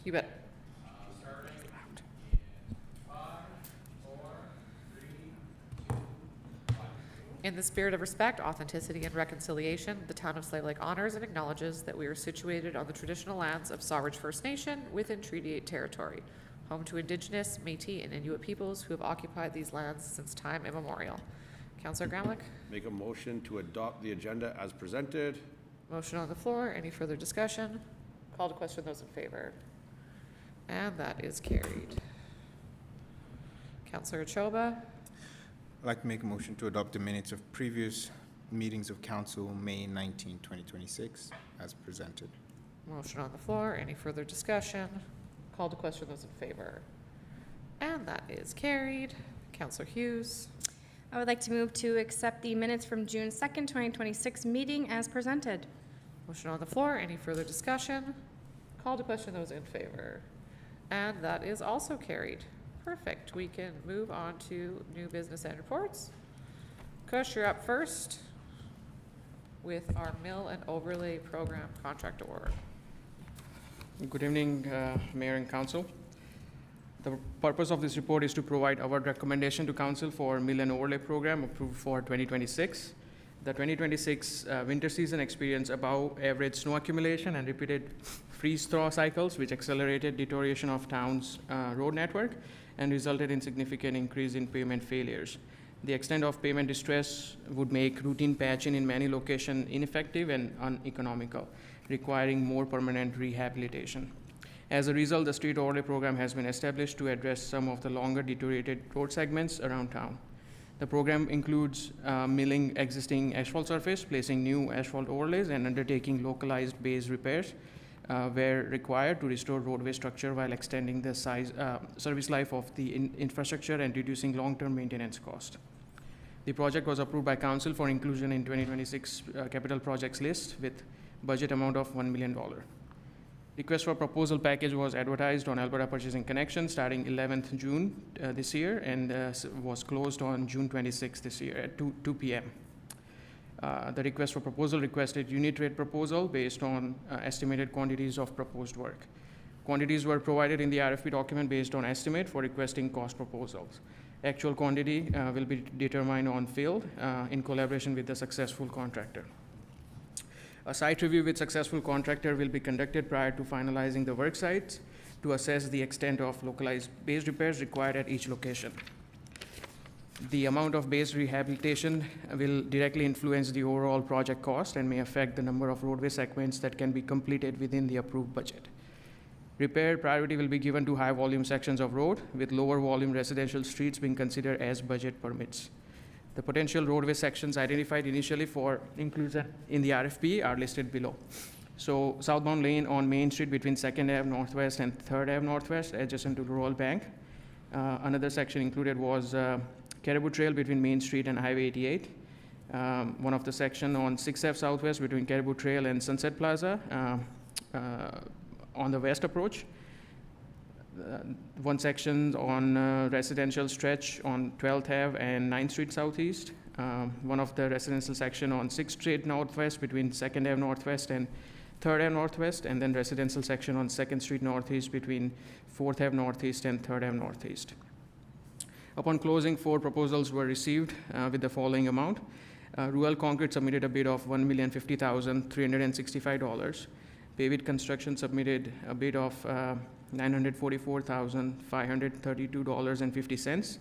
You bet. Starting in 5, 4, 3, 2, 1. In the spirit of respect, authenticity, and reconciliation, the town of Slave Lake honors and acknowledges that we are situated on the traditional lands of Sawridge First Nation within Treaty 8 territory, home to Indigenous, Métis, and Inuit peoples who have occupied these lands since time immemorial. Councillor Gramlich? Make a motion to adopt the agenda as presented. Motion on the floor. Any further discussion? Call to question those in favor. And that is carried. Councillor Achoba? I'd like to make a motion to adopt the minutes of previous meetings of council, May 19, 2026, as presented. Motion on the floor. Any further discussion? Call to question those in favor. And that is carried. Councillor Hughes? I would like to move to accept the minutes from June 2nd, 2026 meeting as presented. Motion on the floor. Any further discussion? Call to question those in favor. And that is also carried. Perfect. We can move on to new business and reports. Kush, you're up first with our mill and overlay program contract award. Good evening, Mayor and Council. The purpose of this report is to provide our recommendation to Council for mill and overlay program approved for 2026. The 2026 winter season experienced above average snow accumulation and repeated freeze-thaw cycles, which accelerated deterioration of town's road network and resulted in significant increase in pavement failures. The extent of pavement distress would make routine patching in many locations ineffective and uneconomical, requiring more permanent rehabilitation. As a result, the street overlay program has been established to address some of the longer deteriorated road segments around town. The program includes milling existing asphalt surface, placing new asphalt overlays, and undertaking localized base repairs where required to restore roadway structure while extending the service life of the infrastructure and reducing long-term maintenance cost. The project was approved by Council for inclusion in 2026 capital projects list with budget amount of $1 million. Request for proposal package was advertised on Alberta Purchasing Connection starting 11th June this year and was closed on June 26th this year at 2 p.m. The request for proposal requested unit rate proposal based on estimated quantities of proposed work. Quantities were provided in the RFP document based on estimate for requesting cost proposals. Actual quantity will be determined on field in collaboration with the successful contractor. A site review with successful contractor will be conducted prior to finalizing the work sites to assess the extent of localized base repairs required at each location. The amount of base rehabilitation will directly influence the overall project cost and may affect the number of roadway segments that can be completed within the approved budget. Repair priority will be given to high volume sections of road, with lower volume residential streets being considered as budget permits. The potential roadway sections identified initially for inclusion in the RFP are listed below. So southbound lane on Main Street between 2nd Ave Northwest and 3rd Ave Northwest adjacent to Royal Bank. Another section included was Caribou Trail between Main Street and Highway 88. One of the section on 6th Ave Southwest between Caribou Trail and Sunset Plaza on the west approach. One section on residential stretch on 12th Ave and 9th Street Southeast. One of the residential section on 6th Street Northwest between 2nd Ave Northwest and 3rd Ave Northwest, and then residential section on 2nd Street Northeast between 4th Ave Northeast and 3rd Ave Northeast. Upon closing, 4 proposals were received with the following amount. Rural Concrete submitted a bid of $1,050,365. Pavit Construction submitted a bid of $944,532.50.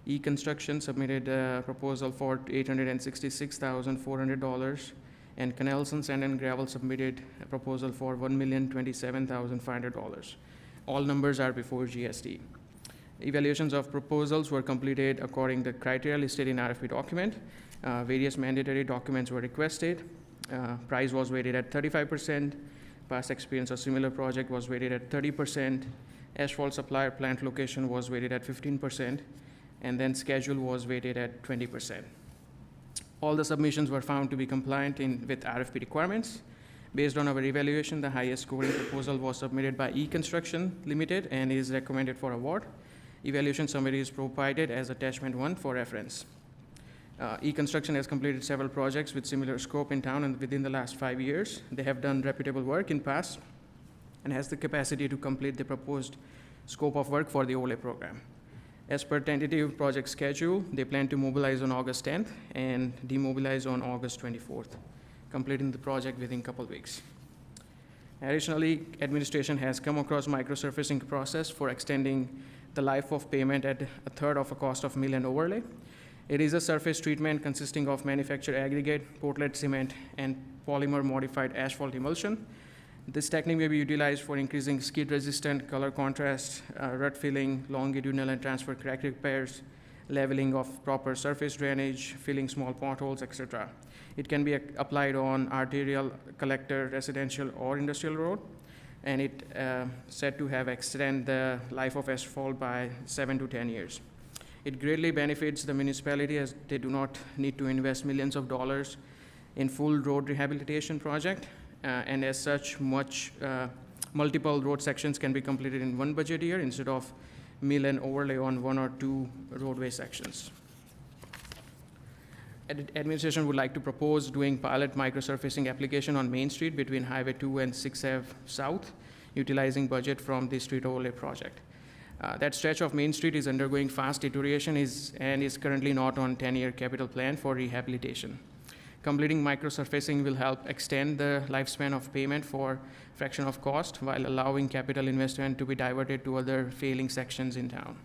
E-Construction submitted a proposal for $866,400. And Canelson Sand and Gravel submitted a proposal for $1,027,500. All numbers are before GST. Evaluations of proposals were completed according to the criteria listed in RFP document. Various mandatory documents were requested. Price was weighted at 35%. Past experience of similar project was weighted at 30%. Asphalt supplier plant location was weighted at 15%. And then schedule was weighted at 20%. All the submissions were found to be compliant with RFP requirements. Based on our evaluation, the highest scoring proposal was submitted by E-Construction Limited and is recommended for award. Evaluation summary is provided as attachment 1 for reference. E-Construction has completed several projects with similar scope in town and within the last 5 years. They have done reputable work in past and has the capacity to complete the proposed scope of work for the overlay program. As per tentative project schedule, they plan to mobilize on August 10th and demobilize on August 24th, completing the project within a couple weeks. Additionally, administration has come across microsurfacing process for extending the life of payment at a third of a cost of mill and overlay. It is a surface treatment consisting of manufactured aggregate, Portland cement, and polymer modified asphalt emulsion. This technique may be utilized for increasing skid-resistant color contrast, rut filling, longitudinal and transfer crack repairs, leveling of proper surface drainage, filling small potholes, etc. It can be applied on arterial, collector, residential, or industrial road, and it said to have extended the life of asphalt by 7 to 10 years. It greatly benefits the municipality as they do not need to invest millions of dollars in full road rehabilitation project, and as such, multiple road sections can be completed in one budget year instead of mill and overlay on 1 or 2 roadway sections. Administration would like to propose doing pilot microsurfacing application on Main Street between Highway 2 and 6th Ave South, utilizing budget from the street overlay project. That stretch of Main Street is undergoing fast iteration and is currently not on 10-year capital plan for rehabilitation. Completing microsurfacing will help extend the lifespan of payment for fraction of cost while allowing capital investment to be diverted to other failing sections in town.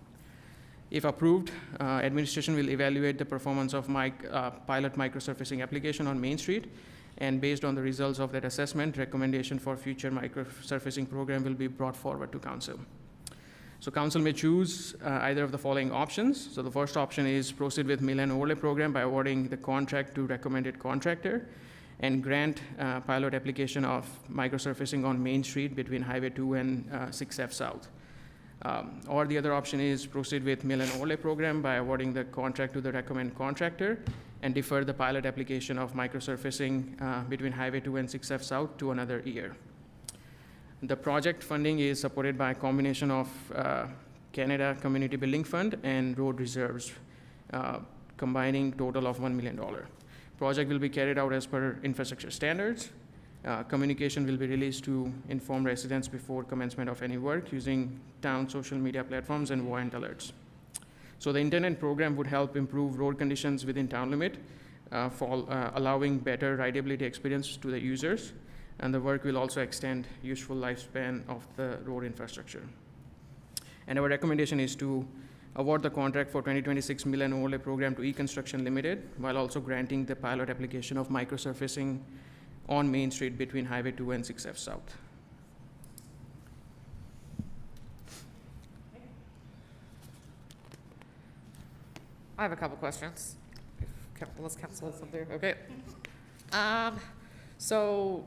If approved, administration will evaluate the performance of pilot microsurfacing application on Main Street, and based on the results of that assessment, recommendation for future microsurfacing program will be brought forward to council. So council may choose either of the following options. So the first option is proceed with mill and overlay program by awarding the contract to recommended contractor and grant pilot application of microsurfacing on Main Street between Highway 2 and 6th Ave South. Or the other option is proceed with mill and overlay program by awarding the contract to the recommended contractor and defer the pilot application of microsurfacing between Highway 2 and 6th Ave South to another year. The project funding is supported by a combination of Canada Community Building Fund and road reserves, combining total of $1 million. Project will be carried out as per infrastructure standards. Communication will be released to inform residents before commencement of any work using town social media platforms and warrant alerts. So the intended program would help improve road conditions within town limit, allowing better rideability experience to the users, and the work will also extend useful lifespan of the road infrastructure. And our recommendation is to award the contract for 2026 mill and overlay program to E-Construction Limited, while also granting the pilot application of microsurfacing on Main Street between Highway 2 and 6th Ave South. I have a couple questions. Let's cancel something, okay. So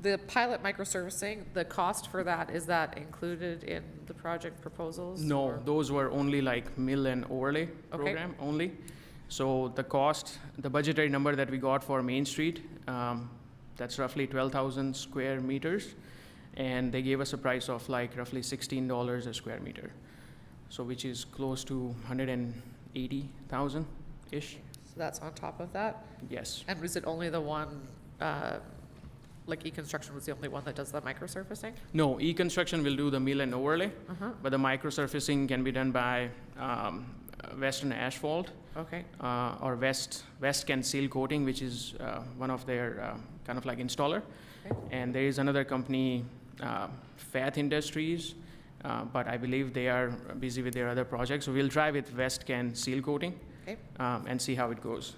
the pilot microservicing, the cost for that, is that included in the project proposals? No, or- those were only like mill and overlay program only. So the cost, the budgetary number that we got for Main Street, that's roughly 12,000 square meters. And they gave us a price of like roughly $16 a square meter. So which is close to 180,000-ish. So that's on top of that? Yes. And was it only the one, like E-Construction was the only one that does the microsurfacing? No, E-Construction will do the mill and overlay, Uh-huh, but the microsurfacing can be done by Western Asphalt okay, or West Can Seal Coating, which is one of their kind of like installer. Okay. And there is another company, Fath Industries, but I believe they are busy with their other projects. So we'll try with West Can Seal Coating okay. and see how it goes.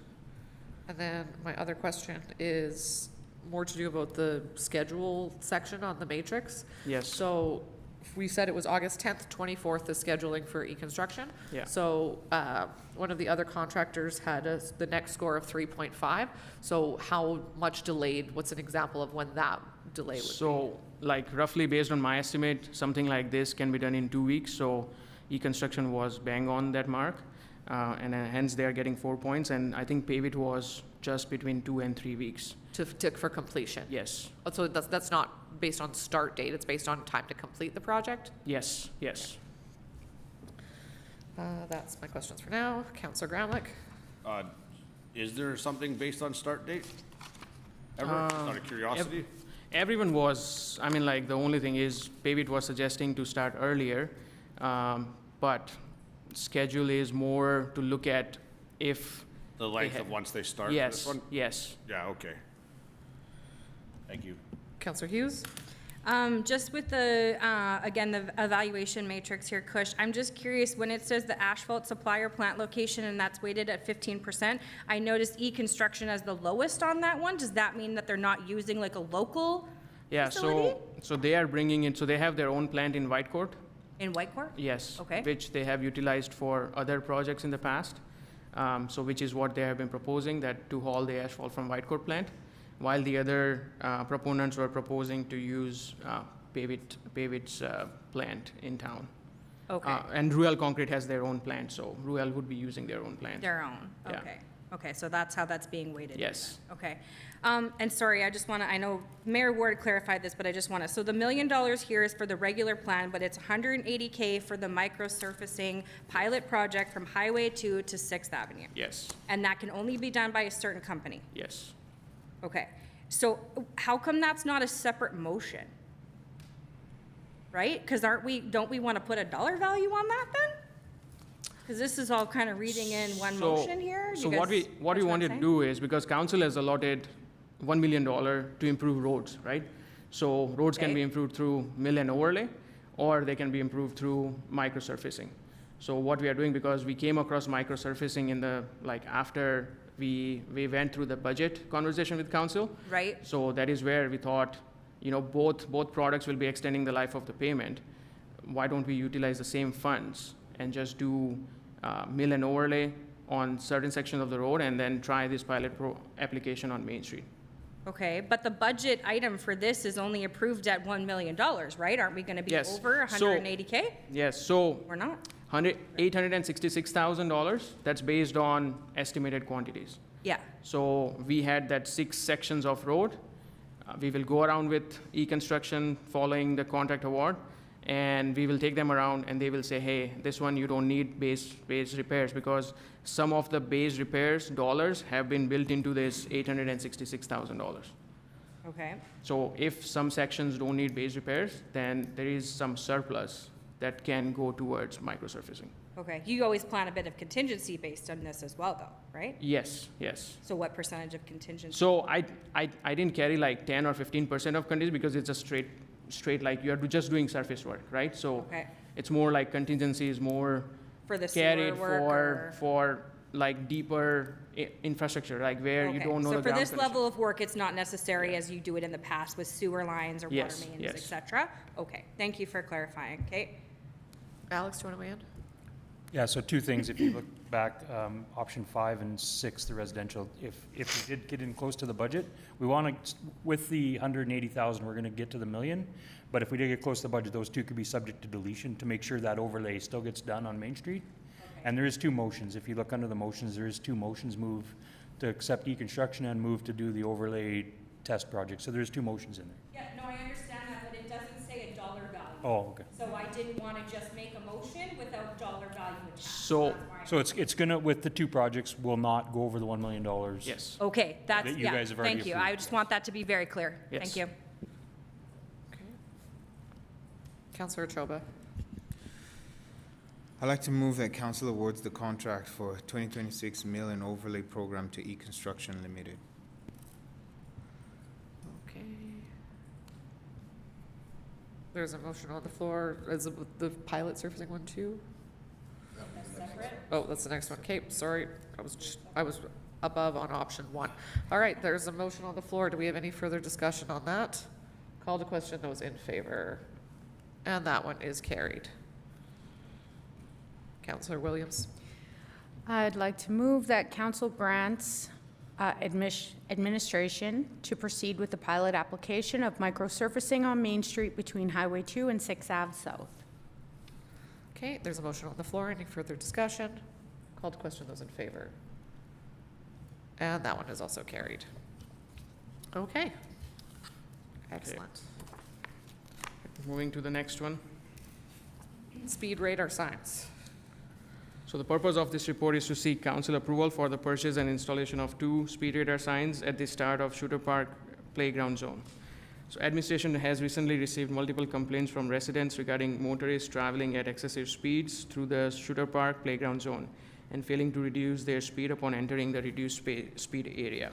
And then my other question is more to do about the schedule section on the matrix. Yes. So we said it was August 10th, 24th, the scheduling for E-Construction. Yeah. So one of the other contractors had the next score of 3.5. So how much delayed, what's an example of when that delay would be? So like roughly based on my estimate, something like this can be done in 2 weeks. So E-Construction was bang on that mark. And hence they are getting 4 points. And I think Pavit was just between 2 and 3 weeks. For completion? Yes, Oh, so that's not based on start date, it's based on time to complete the project? yes, yes. That's my questions for now. Counselor Gramlich? Is there something based on start date? Ever? Out of curiosity? everyone was, I mean, like, the only thing is, Pavit was suggesting to start earlier, but schedule is more to look at if, The length ha- of once they start this yes, one? yes. Yeah, okay. Thank you. Counselor Hughes? Just with the, again, the evaluation matrix here, Kush, I'm just curious, when it says the asphalt supplier plant location and that's weighted at 15%, I noticed E-construction as the lowest on that one. Does that mean that they're not using like a local Yeah, facility so they are bringing in, so they have their own plant in Whitecourt, in Whitecourt? yes. Okay. Which they have utilized for other projects in the past. So which is what they have been proposing, that to haul the asphalt from Whitecourt plant, while the other proponents were proposing to use Pavit's plant in town. Okay, And Ruel Concrete has their own plant, so Ruel would be using their own plant. their own, Yeah. okay. Okay, so that's how that's being weighted? in Yes. there. Okay. And sorry, I just want to, I know Mayor Ward clarified this, but I just want to, so the $1 million here is for the regular plan, but it's $180K for the microsurfacing pilot project from Highway 2 to 6th Avenue. Yes, And that can only be done by a certain company? yes. Okay. So how come that's not a separate motion? Right? Because don't we want to put a dollar value on that then? Because this is all kind of reading in one So- motion here? You So guys what we catch I'm wanted to saying? do is, because council has allotted $1 million to improve roads, right? So roads can Okay. be improved through mill and overlay, or they can be improved through microsurfacing. So what we are doing, because we came across microsurfacing in the, like, after we went through the budget conversation with council, Right? so that is where we thought, both products will be extending the life of the payment. Why don't we utilize the same funds and just do mill and overlay on certain sections of the road and then try this pilot application on Main Street? Okay, but the budget item for this is only approved at $1 million, right? Aren't we going to be Yes. over So- 180K? Yes, so We're not? $866,000, that's based on estimated quantities. Yeah, So we had that 6 sections of road. We will go around with E-construction following the contract award, and we will take them around and they will say, hey, this one you don't need base repairs, because some of the base repairs dollars have been built into this $866,000. okay. So if some sections don't need base repairs, then there is some surplus that can go towards microsurfacing. Okay, you always plan a bit of contingency based on this as well, though, right? Yes, yes. So what percentage of contingency? So I didn't carry like 10 or 15% of contingency, because it's a straight, like you're just doing surface work, right? So Okay, it's more like contingency is more for the sewer carried work for like deeper infrastructure, like where you Okay, don't know the so for ground this conditions. level of work, it's not necessary as you do it in the past with sewer lines or water Yes, mains, yes. et cetera? Okay, thank you for clarifying, okay? Alex, do you want to weigh in? Yeah, so two things. If you look back, option 5 and 6, the residential, if we did get in close to the budget, we want to, with the 180,000, we're going to get to the million. But if we did get close to the budget, those two could be subject to deletion to make sure that overlay still gets done on Main Street. And there is 2 motions. If you look under the motions, there is 2 motions: move to accept E-construction and move to do the overlay test project. So there's 2 motions in there. Yeah, no, I understand that, but it doesn't say a dollar value. Oh, okay. So I didn't want to just make a motion without dollar value attached. So- That's why. So it's gonna, with the 2 projects, will not go over the $1 million. Yes. Okay, that's, That you yeah, guys have already thank you. approved. I just want that to be very clear. Yes. Thank you. Okay. Counselor Choba? I'd like to move that council awards the contract for 2026 mill and overlay program to E-construction Limited. Okay. There's a motion on the floor. Is the pilot surfacing one too? Oh, that's the next one. Okay, sorry. I was above on option 1. All right, there's a motion on the floor. Do we have any further discussion on that? Call to question, those in favor. And that one is carried. Counselor Williams? I'd like to move that council grants administration to proceed with the pilot application of microsurfacing on Main Street between Highway 2 and 6th Ave South. Okay, there's a motion on the floor. Any further discussion? Call to question, those in favor. And that one is also carried. Okay. Excellent. Moving to the next one. Speed radar signs. So the purpose of this report is to seek council approval for the purchase and installation of 2 speed radar signs at the start of Shooter Park Playground Zone. So administration has recently received multiple complaints from residents regarding motorists traveling at excessive speeds through the Shooter Park playground zone and failing to reduce their speed upon entering the reduced speed area.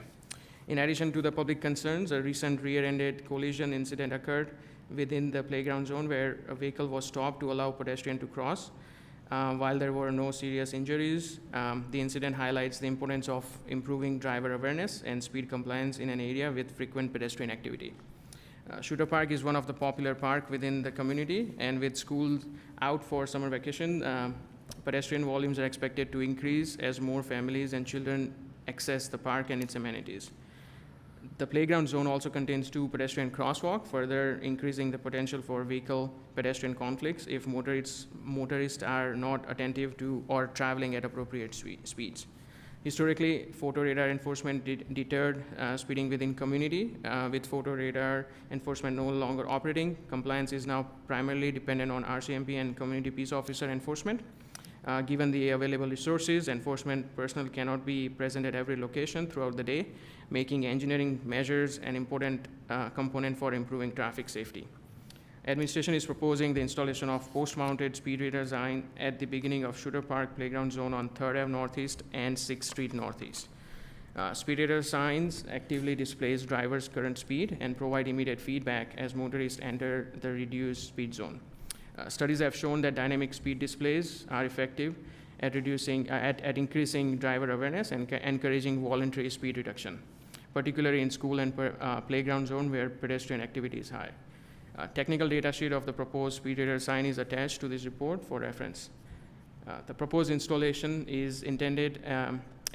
In addition to the public concerns, a recent rear-ended collision incident occurred within the playground zone where a vehicle was stopped to allow pedestrian to cross. While there were no serious injuries, the incident highlights the importance of improving driver awareness and speed compliance in an area with frequent pedestrian activity. Shooter Park is one of the popular parks within the community, and with schools out for summer vacation, pedestrian volumes are expected to increase as more families and children access the park and its amenities. The playground zone also contains 2 pedestrian crosswalks, further increasing the potential for vehicle-pedestrian conflicts if motorists are not attentive to or traveling at appropriate speeds. Historically, photo radar enforcement deterred speeding within community. With photo radar enforcement no longer operating, compliance is now primarily dependent on RCMP and community peace officer enforcement. Given the available resources, enforcement personnel cannot be present at every location throughout the day, making engineering measures an important component for improving traffic safety. Administration is proposing the installation of post-mounted speed radar sign at the beginning of Shooter Park playground zone on 3rd Ave Northeast and 6th Street Northeast. Speed radar signs actively displays drivers' current speed and provide immediate feedback as motorists enter the reduced speed zone. Studies have shown that dynamic speed displays are effective at increasing driver awareness and encouraging voluntary speed reduction, particularly in school and playground zone where pedestrian activity is high. Technical data sheet of the proposed speed radar sign is attached to this report for reference. The proposed installation is intended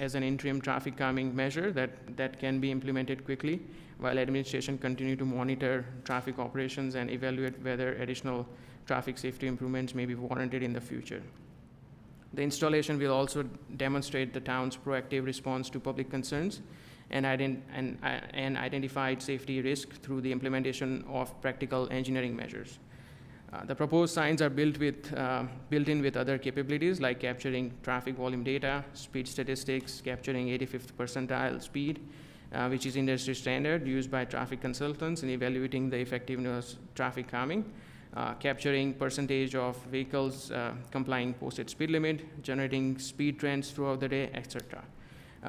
as an interim traffic calming measure that can be implemented quickly while administration continue to monitor traffic operations and evaluate whether additional traffic safety improvements may be warranted in the future. The installation will also demonstrate the town's proactive response to public concerns and identified safety risk through the implementation of practical engineering measures. The proposed signs are built in with other capabilities like capturing traffic volume data, speed statistics, capturing 85th percentile speed, which is industry standard used by traffic consultants in evaluating the effectiveness of traffic calming, capturing percentage of vehicles complying posted speed limit, generating speed trends throughout the day, etc.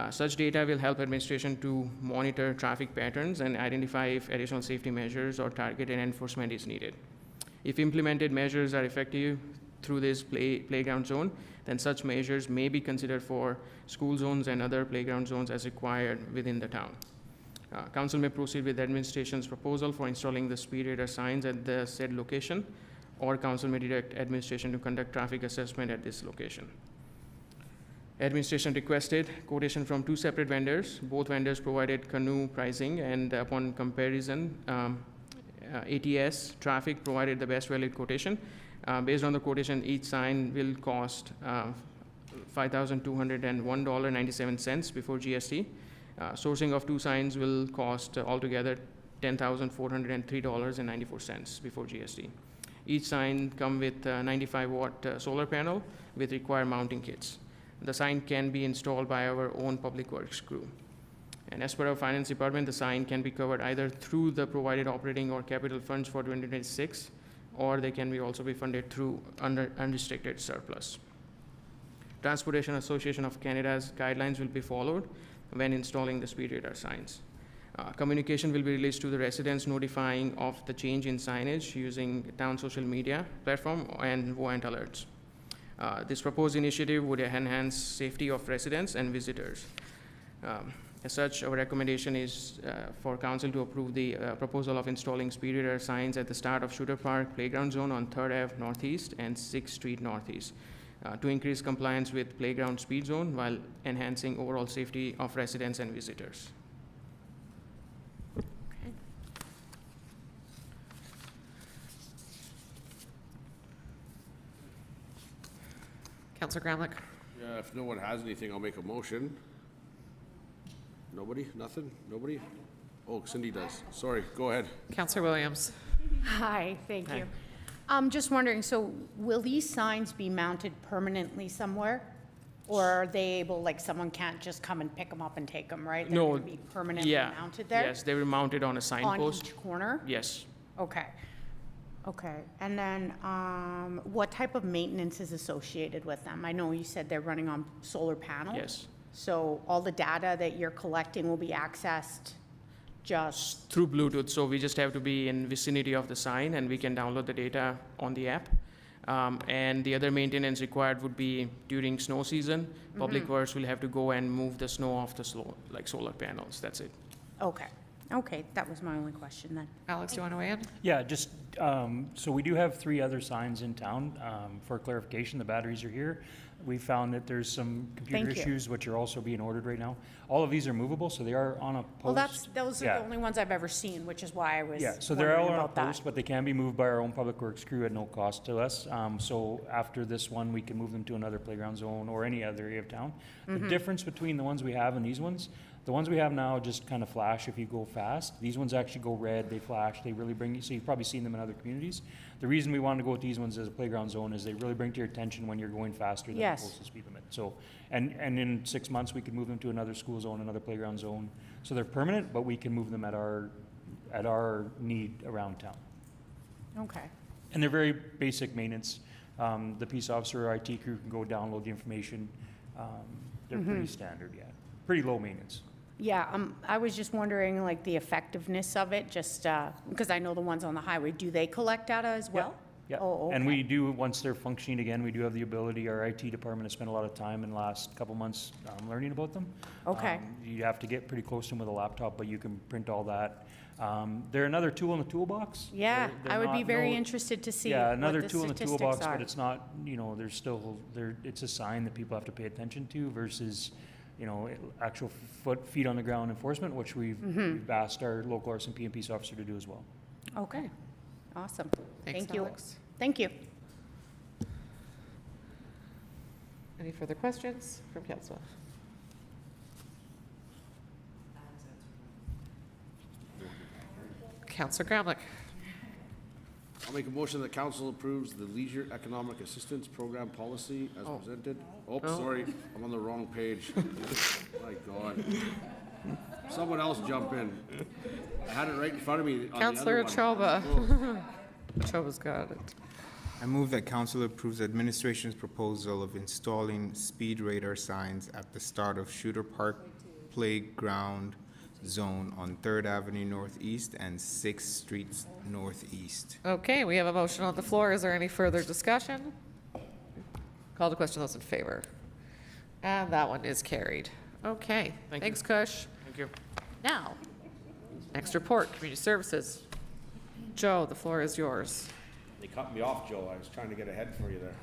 Such data will help administration to monitor traffic patterns and identify if additional safety measures or targeted enforcement is needed. If implemented measures are effective through this playground zone, then such measures may be considered for school zones and other playground zones as required within the town. Council may proceed with the administration's proposal for installing the speed radar signs at the said location, or council may direct administration to conduct traffic assessment at this location. Administration requested quotation from 2 separate vendors. Both vendors provided canoe pricing, and upon comparison, ATS Traffic provided the best valid quotation. Based on the quotation, each sign will cost $5,201.97 before GST. Sourcing of 2 signs will cost altogether $10,403.94 before GST. Each sign comes with a 95-watt solar panel with required mounting kits. The sign can be installed by our own public works crew. And as per our finance department, the sign can be covered either through the provided operating or capital funds for 2026, or they can also be funded through unrestricted surplus. Transportation Association of Canada's guidelines will be followed when installing the speed radar signs. Communication will be released to the residents notifying of the change in signage using town social media platform and voant alerts. This proposed initiative would enhance safety of residents and visitors. As such, our recommendation is for council to approve the proposal of installing speed radar signs at the start of Shooter Park playground zone on 3rd Ave Northeast and 6th Street Northeast to increase compliance with playground speed zone while enhancing overall safety of residents and visitors. Councilor Gramlich. Yeah, if no one has anything, I'll make a motion. Nobody? Nothing? Nobody? Oh, Cindy does. Sorry, go ahead. Councilor Williams. Hi, thank Hi. you. I'm just wondering, so will these signs be mounted permanently somewhere? Or are they able, like, someone can't just come and pick them up and take them, right? They're No, gonna be permanently Yeah. mounted there? Yes, they were mounted on a On signpost. each corner? Yes. Okay. Okay, and then, what type of maintenance is associated with them? I know you said they're running on solar panels. Yes. So all the data that you're collecting will be accessed just, Through Bluetooth, so we just have to be in vicinity of the sign and we can download the data on the app. And the other maintenance required would be during snow season. Public Works will have to go and move the snow off the solar panels, that's it. okay. Okay, that was my only question then. Alex, do you want to weigh in? Yeah, just, so we do have 3 other signs in town. For clarification, the batteries are here. We found that there's some computer Thank you. issues, which are also being ordered right now. All of these are movable, so they are on a post. Well, those are Yeah. the only ones I've ever seen, which is why I was Yeah, so they're all wondering on a about that. post, but they can be moved by our own public works crew at no cost to us. So after this one, we can move them to another playground zone or any other area of town. The difference between the ones we have and these ones, the ones we have now just kind of flash if you go fast. These ones actually go red, they flash, they really bring you, so you've probably seen them in other communities. The reason we wanted to go with these ones as a playground zone is they really bring to your attention when you're going faster than the Yes. posted speed limit. So, and in 6 months, we could move them to another school zone, another playground zone. So they're permanent, but we can move them at our need around town. Okay, And they're very basic maintenance. The peace officer or IT crew can go download the information. They're pretty standard, yeah. Pretty low maintenance. yeah, I was just wondering, like, the effectiveness of it, just, because I know the ones on the highway, do they collect data as well? Yeah. Oh, And okay. we do, once they're functioning again, we do have the ability, our IT department has spent a lot of time in the last couple months learning about them. Okay. You have to get pretty close to them with a laptop, but you can print all that. They're another tool in the toolbox. Yeah, They're I would be not very no- interested to see Yeah, what another the tool in the statistics toolbox, are. but it's not, there's still, it's a sign that people have to pay attention to versus, actual feet on the ground enforcement, which we've asked our local RCMP and peace officer to do as well. Okay, awesome. Thanks, Thank you. Alex. Thank you. Any further questions from council? Councillor Gramlich. I'll make a motion that council approves the Leisure Economic Assistance Program policy as Oh. presented. Oh, Oh. sorry, I'm on the wrong page. My God. Someone else jump in. I had it right in front of me on the other Councillor one. Achoba. Oh. Achoba's got it. I move that council approves administration's proposal of installing speed radar signs at the start of Shooter Park Playground Zone on 3rd Avenue Northeast and 6th Street Northeast. Okay, we have a motion on the floor. Is there any further discussion? Call to question, those in favor. And that one is carried. Okay, Thank you. thanks, Kush. Thank you. Now, next report, community services. Joe, the floor is yours. They cut me off, Joe. I was trying to get ahead for you there.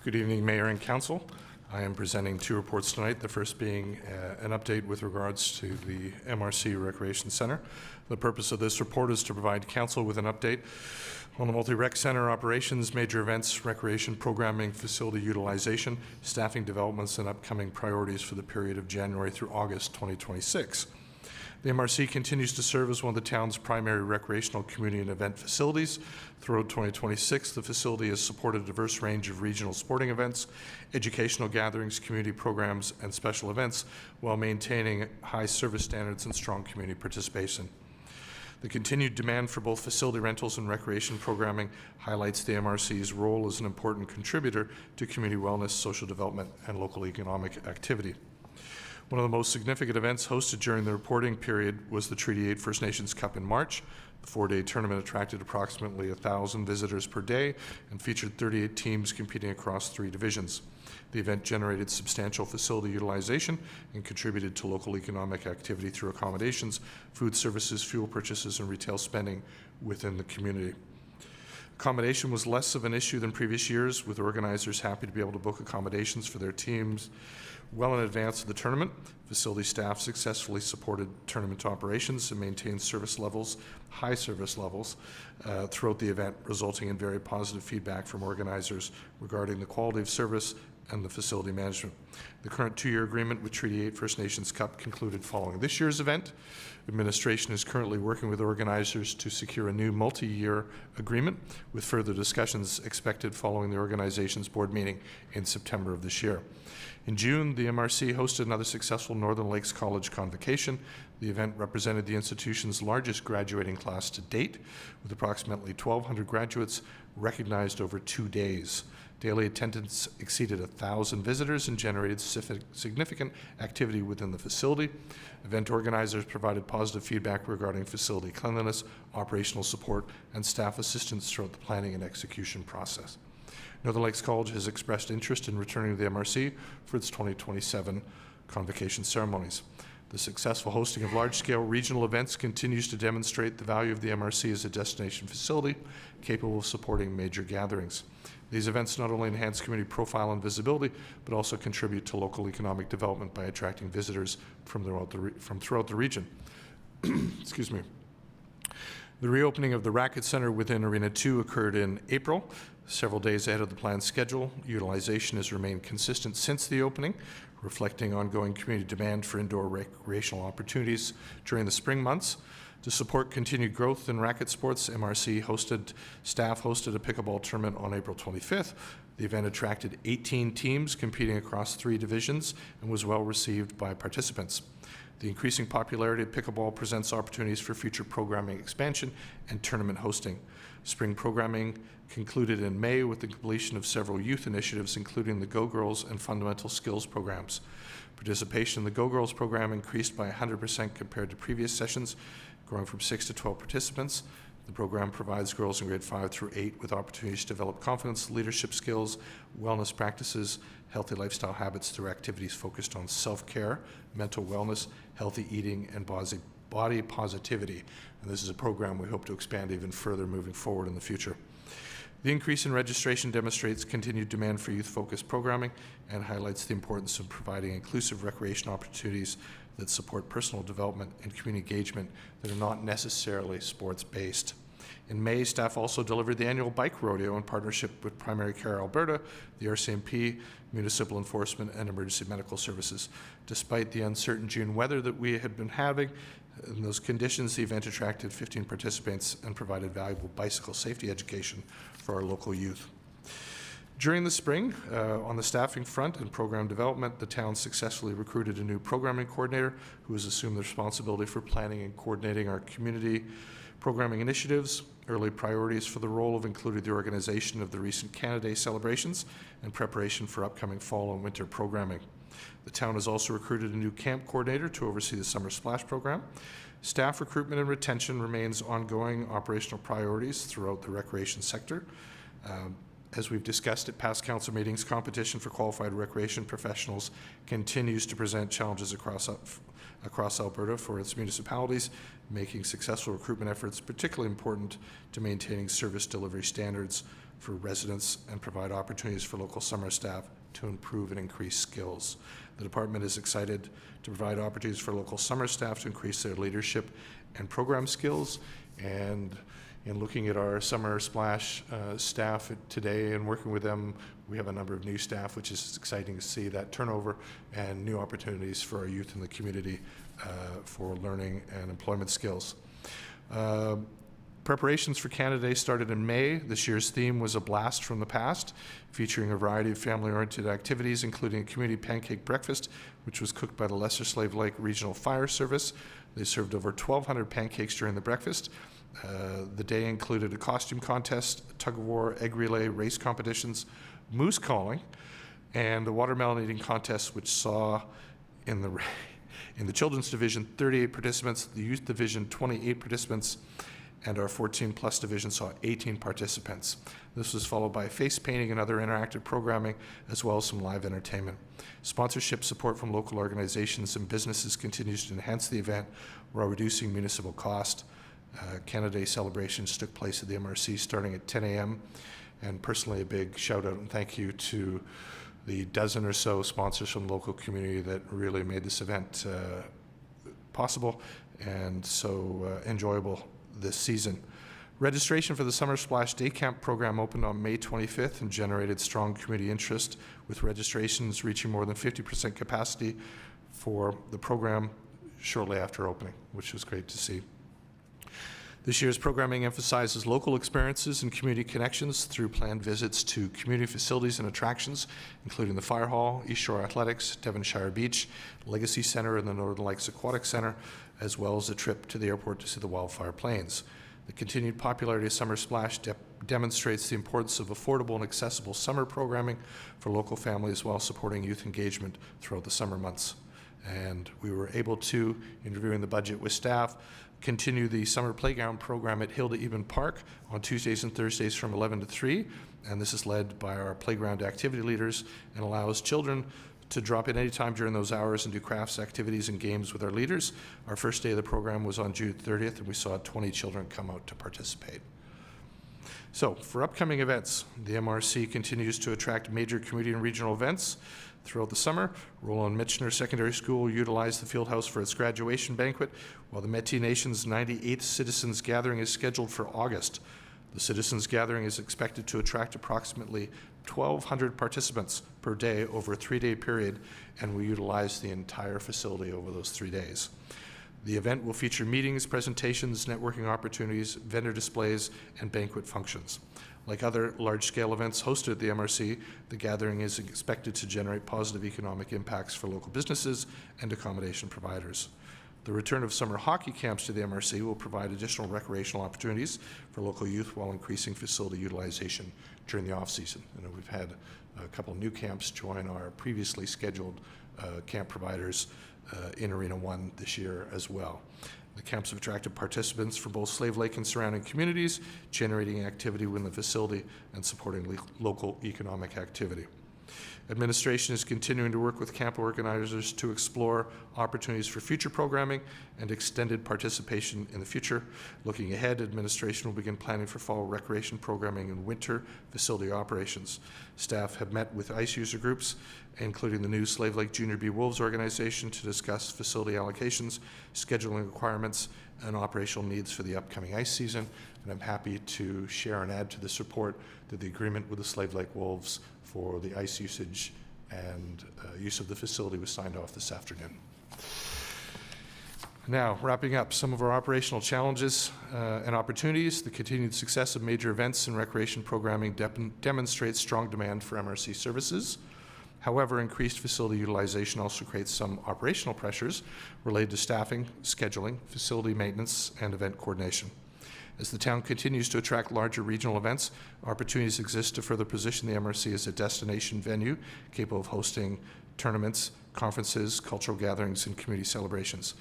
Good evening, Mayor and Council. I am presenting 2 reports tonight, the first being an update with regards to the MRC Recreation Center. The purpose of this report is to provide Council with an update on the multi-rec center operations, major events, recreation programming, facility utilization, staffing developments, and upcoming priorities for the period of January through August 2026. The MRC continues to serve as one of the town's primary recreational community and event facilities. Throughout 2026, the facility has supported a diverse range of regional sporting events, educational gatherings, community programs, and special events while maintaining high service standards and strong community participation. The continued demand for both facility rentals and recreation programming highlights the MRC's role as an important contributor to community wellness, social development, and local economic activity. One of the most significant events hosted during the reporting period was the Treaty 8 First Nations Cup in March. The 4-day tournament attracted approximately 1,000 visitors per day and featured 38 teams competing across 3 divisions. The event generated substantial facility utilization and contributed to local economic activity through accommodations, food services, fuel purchases, and retail spending within the community. Accommodation was less of an issue than previous years, with organizers happy to be able to book accommodations for their teams well in advance of the tournament. Facility staff successfully supported tournament operations and maintained high service levels throughout the event, resulting in very positive feedback from organizers regarding the quality of service and the facility management. The current 2-year agreement with Treaty 8 First Nations Cup concluded following this year's event. Administration is currently working with organizers to secure a new multi-year agreement, with further discussions expected following the organization's board meeting in September of this year. In June, the MRC hosted another successful Northern Lakes College convocation. The event represented the institution's largest graduating class to date, with approximately 1,200 graduates recognized over 2 days. Daily attendance exceeded 1,000 visitors and generated significant activity within the facility. Event organizers provided positive feedback regarding facility cleanliness, operational support, and staff assistance throughout the planning and execution process. Northern Lakes College has expressed interest in returning to the MRC for its 2027 convocation ceremonies. The successful hosting of large-scale regional events continues to demonstrate the value of the MRC as a destination facility capable of supporting major gatherings. These events not only enhance community profile and visibility, but also contribute to local economic development by attracting visitors from throughout the region. Excuse me. The reopening of the Racket Center within Arena 2 occurred in April, several days ahead of the planned schedule. Utilization has remained consistent since the opening, reflecting ongoing community demand for indoor recreational opportunities during the spring months. To support continued growth in racket sports, MRC staff hosted a pickleball tournament on April 25th. The event attracted 18 teams competing across 3 divisions and was well received by participants. The increasing popularity of pickleball presents opportunities for future programming expansion and tournament hosting. Spring programming concluded in May with the completion of several youth initiatives, including the Go Girls and Fundamental Skills programs. Participation in the Go Girls program increased by 100% compared to previous sessions, growing from 6 to 12 participants. The program provides girls in grade 5 through 8 with opportunities to develop confidence, leadership skills, wellness practices, healthy lifestyle habits through activities focused on self-care, mental wellness, healthy eating, and body positivity. And this is a program we hope to expand even further moving forward in the future. The increase in registration demonstrates continued demand for youth-focused programming and highlights the importance of providing inclusive recreation opportunities that support personal development and community engagement that are not necessarily sports-based. In May, staff also delivered the annual bike rodeo in partnership with Primary Care Alberta, the RCMP, Municipal Enforcement, and Emergency Medical Services. Despite the uncertain June weather that we had been having, in those conditions, the event attracted 15 participants and provided valuable bicycle safety education for our local youth. During the spring, on the staffing front and program development, the town successfully recruited a new programming coordinator who has assumed the responsibility for planning and coordinating our community programming initiatives. Early priorities for the role have included the organization of the recent Canada Day celebrations and preparation for upcoming fall and winter programming. The town has also recruited a new camp coordinator to oversee the Summer Splash program. Staff recruitment and retention remains ongoing operational priorities throughout the recreation sector. As we've discussed at past council meetings, competition for qualified recreation professionals continues to present challenges across Alberta for its municipalities, making successful recruitment efforts particularly important to maintaining service delivery standards for residents and provide opportunities for local summer staff to improve and increase skills. The department is excited to provide opportunities for local summer staff to increase their leadership and program skills. And in looking at our Summer Splash staff today and working with them, we have a number of new staff, which is exciting to see that turnover and new opportunities for our youth in the community for learning and employment skills. Preparations for Canada Day started in May. This year's theme was a blast from the past, featuring a variety of family-oriented activities, including a community pancake breakfast, which was cooked by the Lesser Slave Lake Regional Fire Service. They served over 1,200 pancakes during the breakfast. The day included a costume contest, tug-of-war, egg relay, race competitions, moose calling, and the watermelon eating contest, which saw in the children's division 38 participants, the youth division 28 participants, and our 14-plus division saw 18 participants. This was followed by face painting and other interactive programming, as well as some live entertainment. Sponsorship support from local organizations and businesses continues to enhance the event while reducing municipal cost. Canada Day celebrations took place at the MRC starting at 10 a.m. And personally, a big shout out and thank you to the dozen or so sponsors from the local community that really made this event possible and so enjoyable this season. Registration for the Summer Splash Day Camp program opened on May 25th and generated strong community interest, with registrations reaching more than 50% capacity for the program shortly after opening, which was great to see. This year's programming emphasizes local experiences and community connections through planned visits to community facilities and attractions, including the Fire Hall, East Shore Athletics, Devonshire Beach, Legacy Center, and the Northern Lakes Aquatic Center, as well as a trip to the airport to see the Wildfire Planes. The continued popularity of Summer Splash demonstrates the importance of affordable and accessible summer programming for local families while supporting youth engagement throughout the summer months. And we were able to, in reviewing the budget with staff, continue the summer playground program at Hilda Eben Park on Tuesdays and Thursdays from 11 to 3. And this is led by our playground activity leaders and allows children to drop in anytime during those hours and do crafts, activities, and games with our leaders. Our first day of the program was on June 30th, and we saw 20 children come out to participate. So, for upcoming events, the MRC continues to attract major community and regional events throughout the summer. Roland Michener Secondary School utilized the field house for its graduation banquet, while the Métis Nation's 98th Citizens Gathering is scheduled for August. The Citizens Gathering is expected to attract approximately 1,200 participants per day over a 3-day period, and will utilize the entire facility over those 3 days. The event will feature meetings, presentations, networking opportunities, vendor displays, and banquet functions. Like other large-scale events hosted at the MRC, the gathering is expected to generate positive economic impacts for local businesses and accommodation providers. The return of summer hockey camps to the MRC will provide additional recreational opportunities for local youth while increasing facility utilization during the off-season. And we've had a couple of new camps join our previously scheduled camp providers in Arena 1 this year as well. The camps have attracted participants from both Slave Lake and surrounding communities, generating activity within the facility and supporting local economic activity. Administration is continuing to work with camp organizers to explore opportunities for future programming and extended participation in the future. Looking ahead, administration will begin planning for fall recreation programming and winter facility operations. Staff have met with ICE user groups, including the new Slave Lake Junior B Wolves organization, to discuss facility allocations, scheduling requirements, and operational needs for the upcoming ice season. And I'm happy to share and add to this report that the agreement with the Slave Lake Wolves for the ice usage and use of the facility was signed off this afternoon. Now, wrapping up some of our operational challenges and opportunities, the continued success of major events and recreation programming demonstrates strong demand for MRC services. However, increased facility utilization also creates some operational pressures related to staffing, scheduling, facility maintenance, and event coordination. As the town continues to attract larger regional events, opportunities exist to further position the MRC as a destination venue capable of hosting tournaments, conferences, cultural gatherings, and community celebrations.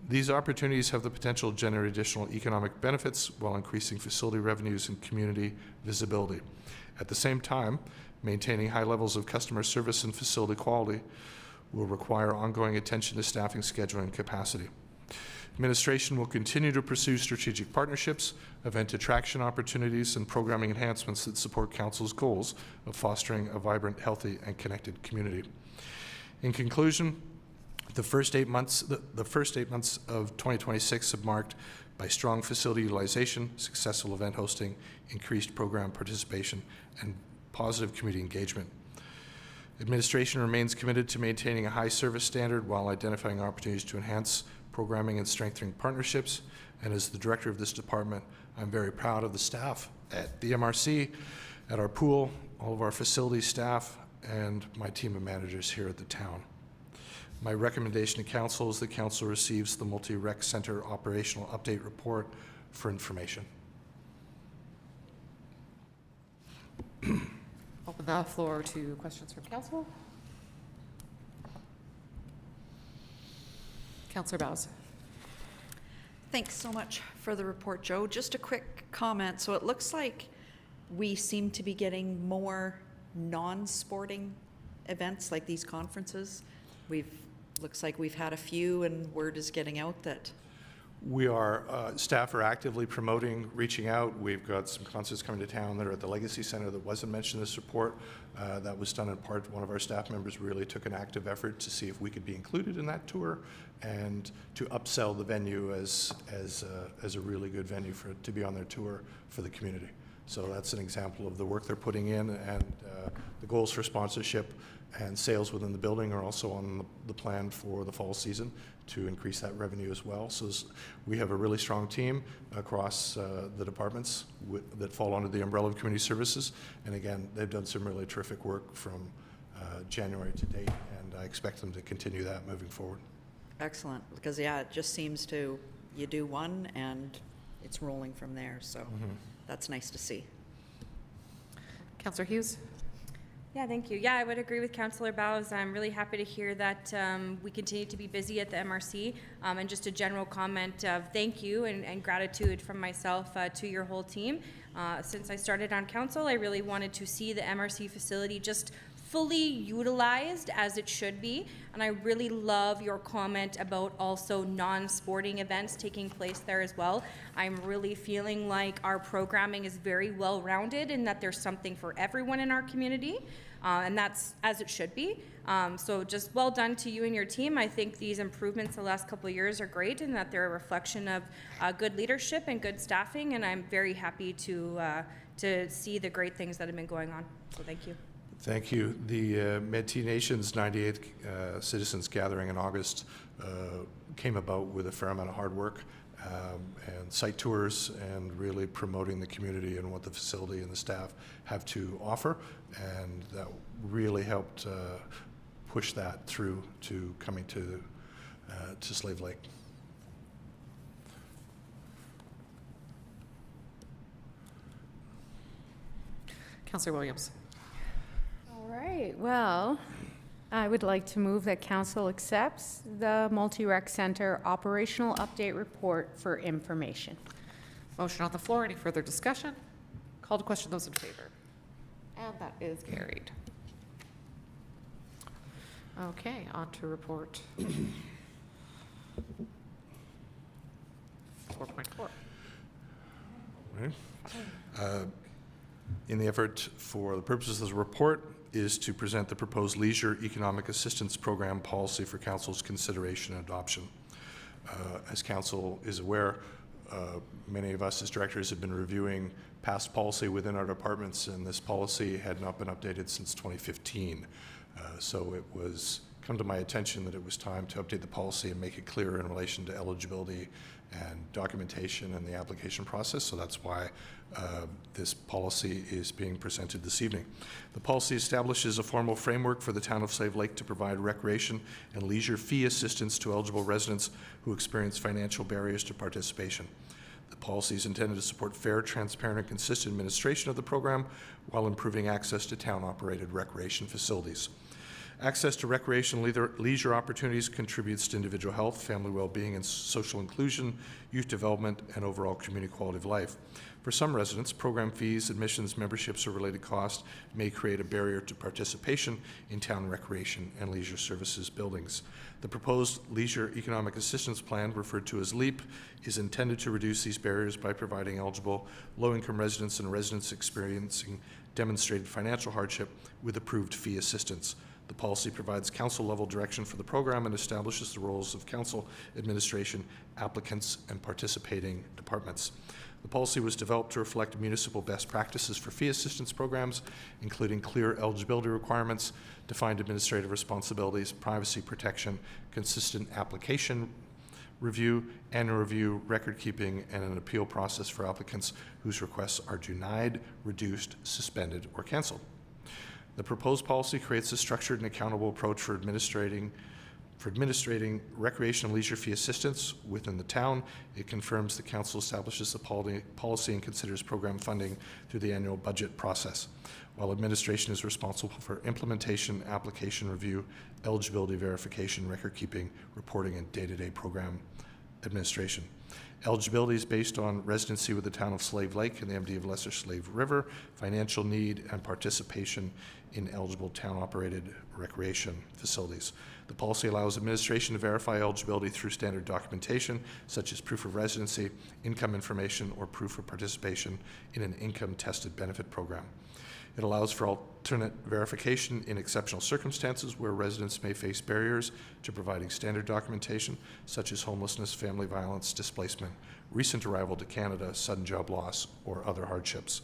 These opportunities have the potential to generate additional economic benefits while increasing facility revenues and community visibility. At the same time, maintaining high levels of customer service and facility quality will require ongoing attention to staffing, scheduling, and capacity. Administration will continue to pursue strategic partnerships, event attraction opportunities, and programming enhancements that support Council's goals of fostering a vibrant, healthy, and connected community. In conclusion, the first 8 months of 2026 have marked by strong facility utilization, successful event hosting, increased program participation, and positive community engagement. Administration remains committed to maintaining a high service standard while identifying opportunities to enhance programming and strengthening partnerships. And as the director of this department, I'm very proud of the staff at the MRC, at our pool, all of our facility staff, and my team of managers here at the town. My recommendation to council is that council receives the Multi-Rec Center Operational Update Report for information. Open the floor to questions from council. Councillor Bowes. Thanks so much for the report, Joe. Just a quick comment. So it looks like we seem to be getting more non-sporting events like these conferences. Looks like we've had a few, and word is getting out that We are, staff are actively promoting, reaching out. We've got some concerts coming to town that are at the Legacy Center that wasn't mentioned in this report. That was done in part, one of our staff members really took an active effort to see if we could be included in that tour and to upsell the venue as a really good venue to be on their tour for the community. So that's an example of the work they're putting in, and the goals for sponsorship and sales within the building are also on the plan for the fall season to increase that revenue as well. So we have a really strong team across the departments that fall under the umbrella of community services. And again, they've done some really terrific work from January to date, and I expect them to continue that moving forward. Excellent, because yeah, it just seems to, you do one and it's rolling from there, so that's nice to see. Councillor Hughes? Yeah, thank you. Yeah, I would agree with Councillor Bowes. I'm really happy to hear that we continue to be busy at the MRC. And just a general comment of thank you and gratitude from myself to your whole team. Since I started on council, I really wanted to see the MRC facility just fully utilized as it should be. And I really love your comment about also non-sporting events taking place there as well. I'm really feeling like our programming is very well-rounded and that there's something for everyone in our community. And that's as it should be. So just well done to you and your team. I think these improvements the last couple of years are great and that they're a reflection of good leadership and good staffing. And I'm very happy to see the great things that have been going on. So thank you. Thank you. The Métis Nations 98th Citizens Gathering in August came about with a fair amount of hard work and site tours and really promoting the community and what the facility and the staff have to offer. And that really helped push that through to coming to Slave Lake. Councillor Williams? All right, well, I would like to move that council accepts the Multi-Rec Center operational update report for information. Motion on the floor. Any further discussion? Call to question those in favor. And that is carried. Okay, on to report 4.4. Right. In the effort for the purposes of this report is to present the proposed Leisure Economic Assistance Program policy for Council's consideration and adoption. As Council is aware, many of us as directors have been reviewing past policy within our departments, and this policy had not been updated since 2015. So it was come to my attention that it was time to update the policy and make it clearer in relation to eligibility and documentation and the application process. So that's why this policy is being presented this evening. The policy establishes a formal framework for the town of Slave Lake to provide recreation and leisure fee assistance to eligible residents who experience financial barriers to participation. The policy is intended to support fair, transparent, and consistent administration of the program while improving access to town-operated recreation facilities. Access to recreation leisure opportunities contributes to individual health, family well-being, and social inclusion, youth development, and overall community quality of life. For some residents, program fees, admissions, memberships, or related costs may create a barrier to participation in town recreation and leisure services buildings. The proposed Leisure Economic Assistance Plan, referred to as LEAP, is intended to reduce these barriers by providing eligible low-income residents and residents experiencing demonstrated financial hardship with approved fee assistance. The policy provides council-level direction for the program and establishes the roles of council, administration, applicants, and participating departments. The policy was developed to reflect municipal best practices for fee assistance programs, including clear eligibility requirements, defined administrative responsibilities, privacy protection, consistent application review, annual review, record keeping, and an appeal process for applicants whose requests are denied, reduced, suspended, or canceled. The proposed policy creates a structured and accountable approach for administrating recreation and leisure fee assistance within the town. It confirms the council establishes the policy and considers program funding through the annual budget process, while administration is responsible for implementation, application review, eligibility verification, record keeping, reporting, and day-to-day program administration. Eligibility is based on residency with the town of Slave Lake and the MD of Lesser Slave River, financial need, and participation in eligible town-operated recreation facilities. The policy allows administration to verify eligibility through standard documentation, such as proof of residency, income information, or proof of participation in an income-tested benefit program. It allows for alternate verification in exceptional circumstances where residents may face barriers to providing standard documentation, such as homelessness, family violence, displacement, recent arrival to Canada, sudden job loss, or other hardships.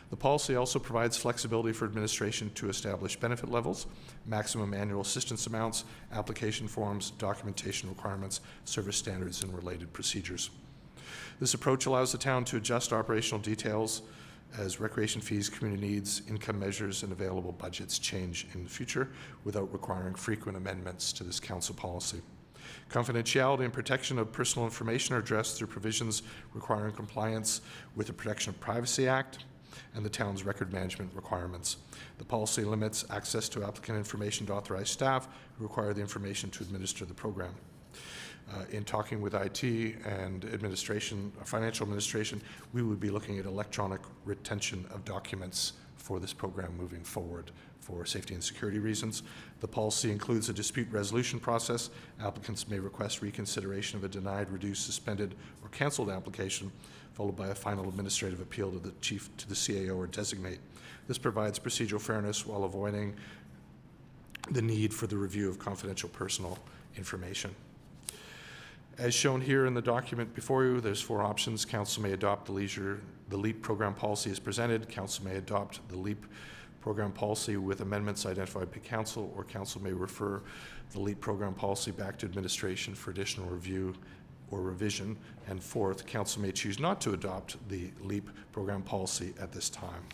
The policy also provides flexibility for administration to establish benefit levels, maximum annual assistance amounts, application forms, documentation requirements, service standards, and related procedures. This approach allows the town to adjust operational details as recreation fees, community needs, income measures, and available budgets change in the future without requiring frequent amendments to this council policy. Confidentiality and protection of personal information are addressed through provisions requiring compliance with the Protection of Privacy Act and the town's record management requirements. The policy limits access to applicant information to authorized staff who require the information to administer the program. In talking with IT and administration, financial administration, we would be looking at electronic retention of documents for this program moving forward for safety and security reasons. The policy includes a dispute resolution process. Applicants may request reconsideration of a denied, reduced, suspended, or canceled application, followed by a final administrative appeal to the chief, to the CAO or designate. This provides procedural fairness while avoiding the need for the review of confidential personal information. As shown here in the document before you, there's 4 options. Council may adopt the LEAP program policy as presented. Council may adopt the LEAP program policy with amendments identified by council, or council may refer the LEAP program policy back to administration for additional review or revision. And 4th, council may choose not to adopt the LEAP program policy at this time.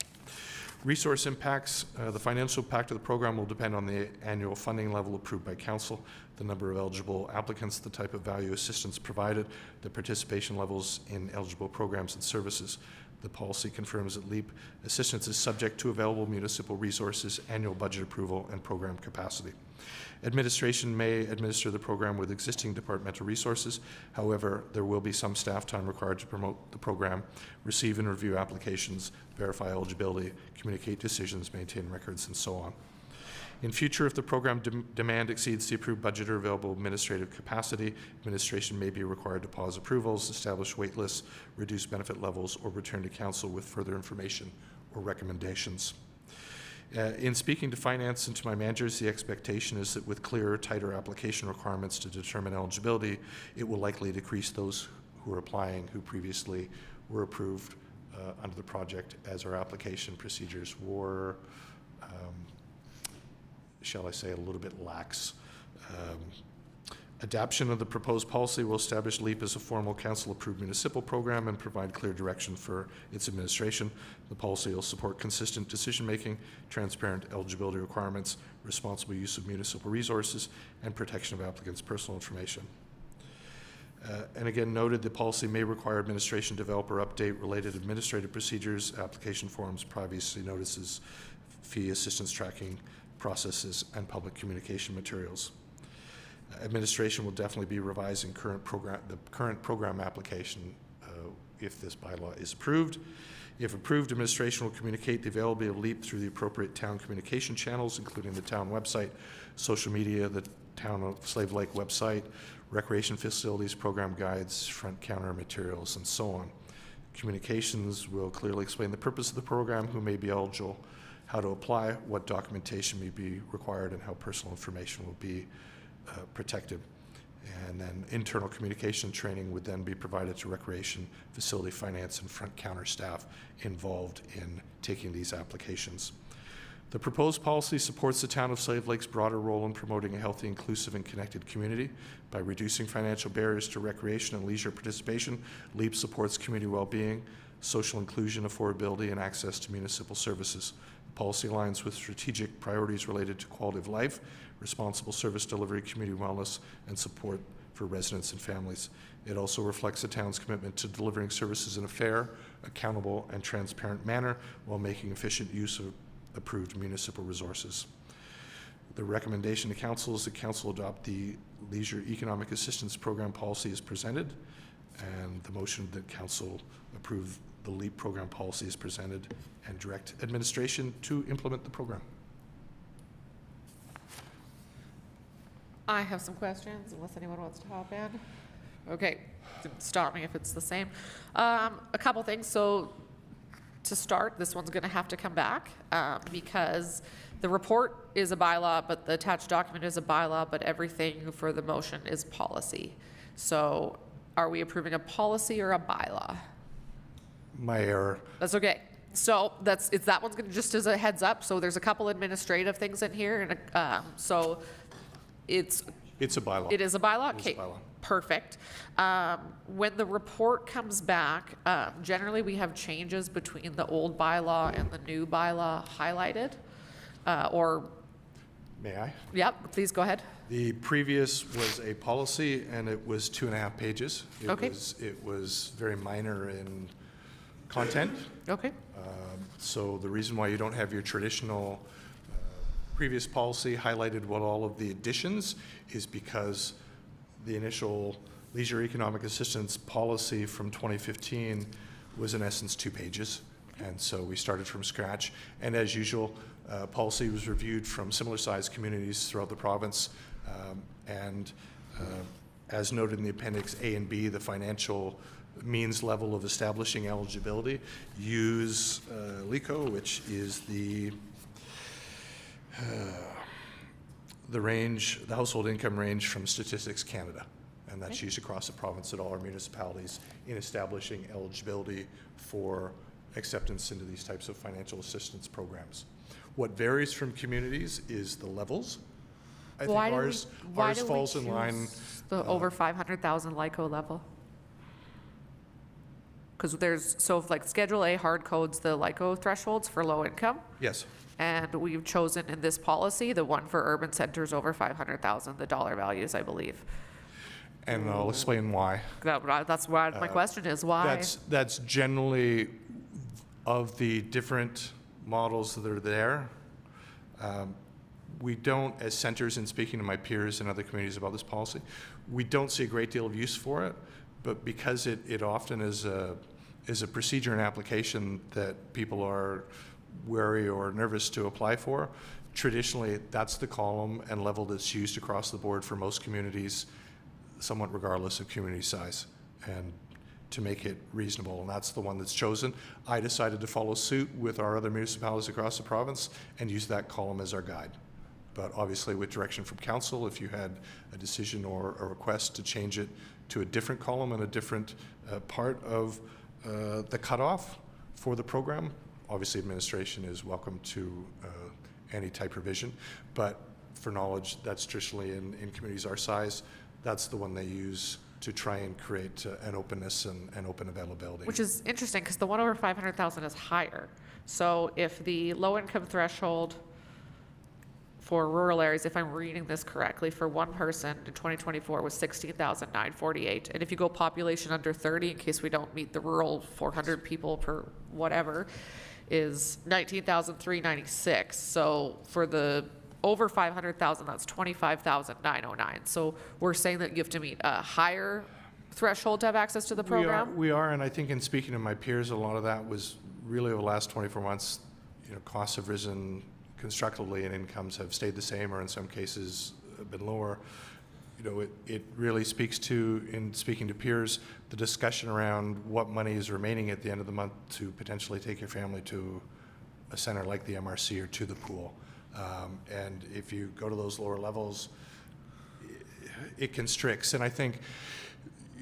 Resource impacts. The financial impact of the program will depend on the annual funding level approved by council, the number of eligible applicants, the type of value assistance provided, the participation levels in eligible programs and services. The policy confirms that LEAP assistance is subject to available municipal resources, annual budget approval, and program capacity. Administration may administer the program with existing departmental resources. However, there will be some staff time required to promote the program, receive and review applications, verify eligibility, communicate decisions, maintain records, and so on. In future, if the program demand exceeds the approved budget or available administrative capacity, administration may be required to pause approvals, establish wait lists, reduce benefit levels, or return to council with further information or recommendations. In speaking to finance and to my managers, the expectation is that with clearer, tighter application requirements to determine eligibility, it will likely decrease those who are applying who previously were approved under the project, as our application procedures were, shall I say, a little bit lax. Adoption of the proposed policy will establish LEAP as a formal council-approved municipal program and provide clear direction for its administration. The policy will support consistent decision-making, transparent eligibility requirements, responsible use of municipal resources, and protection of applicants' personal information. And again, noted, the policy may require administration to develop or update related administrative procedures, application forms, privacy notices, fee assistance tracking processes, and public communication materials. Administration will definitely be revising the current program application if this bylaw is approved. If approved, administration will communicate the availability of LEAP through the appropriate town communication channels, including the town website, social media, the Town of Slave Lake website, recreation facilities, program guides, front counter materials, and so on. Communications will clearly explain the purpose of the program, who may be eligible, how to apply, what documentation may be required, and how personal information will be protected. And then internal communication training would then be provided to recreation, facility finance, and front counter staff involved in taking these applications. The proposed policy supports the Town of Slave Lake's broader role in promoting a healthy, inclusive, and connected community. By reducing financial barriers to recreation and leisure participation, LEAP supports community well-being, social inclusion, affordability, and access to municipal services. The policy aligns with strategic priorities related to quality of life, responsible service delivery, community wellness, and support for residents and families. It also reflects the town's commitment to delivering services in a fair, accountable, and transparent manner while making efficient use of approved municipal resources. The recommendation to council is that council adopt the Leisure Economic Assistance Program policy as presented. and the motion that council approve the LEAP program policy is presented and direct administration to implement the program. I have some questions, unless anyone wants to hop in. Okay, stop me if it's the same. A couple things. So to start, this one's going to have to come back because the report is a bylaw, but the attached document is a bylaw, but everything for the motion is policy. So are we approving a policy or a bylaw? My error. That's okay. So that one's going to, just as a heads up, so there's a couple administrative things in here, and so it's It's a bylaw. It is a bylaw? It is a Okay, bylaw. perfect. When the report comes back, generally we have changes between the old bylaw and the new bylaw highlighted. Or, May I? yep, please go ahead. The previous was a policy, and it was 2.5 pages. Okay. It was very minor in content. Okay, So the reason why you don't have your traditional previous policy highlighted what all of the additions is because the initial leisure economic assistance policy from 2015 was in essence 2 pages. And so we started from scratch. And as usual, policy was reviewed from similar sized communities throughout the province. As noted in the Appendix A and B, the financial means level of establishing eligibility, use LECO, which is the range, the household income range from Statistics Canada. And that's used across the province at all our municipalities in establishing eligibility for acceptance into these types of financial assistance programs. What varies from communities is the levels. I think ours falls in line. The over 500,000 LICO level? Because so if like Schedule A hard codes the LICO thresholds for low income, Yes. and we've chosen in this policy, the one for urban centers over 500,000, the dollar values, I believe. And I'll explain why. That's why my question is, why? That's generally of the different models that are there. We don't, as centers, and speaking to my peers and other communities about this policy, we don't see a great deal of use for it, but because it often is a procedure and application that people are wary or nervous to apply for, traditionally that's the column and level that's used across the board for most communities, somewhat regardless of community size, and to make it reasonable, and that's the one that's chosen. I decided to follow suit with our other municipalities across the province and use that column as our guide. But obviously with direction from council, if you had a decision or a request to change it to a different column and a different part of the cutoff for the program, obviously administration is welcome to any type revision. But for knowledge, that's traditionally in communities our size, that's the one they use to try and create an openness and open availability. Which is interesting, because the one over 500,000 is higher. So if the low income threshold for rural areas, if I'm reading this correctly, for one person in 2024 was 16,948. And if you go population under 30, in case we don't meet the rural 400 people per whatever, is 19,396. So for the over 500,000, that's 25,909. So we're saying that you have to meet a higher threshold to have access to the program? We are, and I think in speaking to my peers, a lot of that was really over the last 24 months, costs have risen constructively and incomes have stayed the same, or in some cases have been lower. It really speaks to, in speaking to peers, the discussion around what money is remaining at the end of the month to potentially take your family to a center like the MRC or to the pool. And if you go to those lower levels, it constricts. And I think,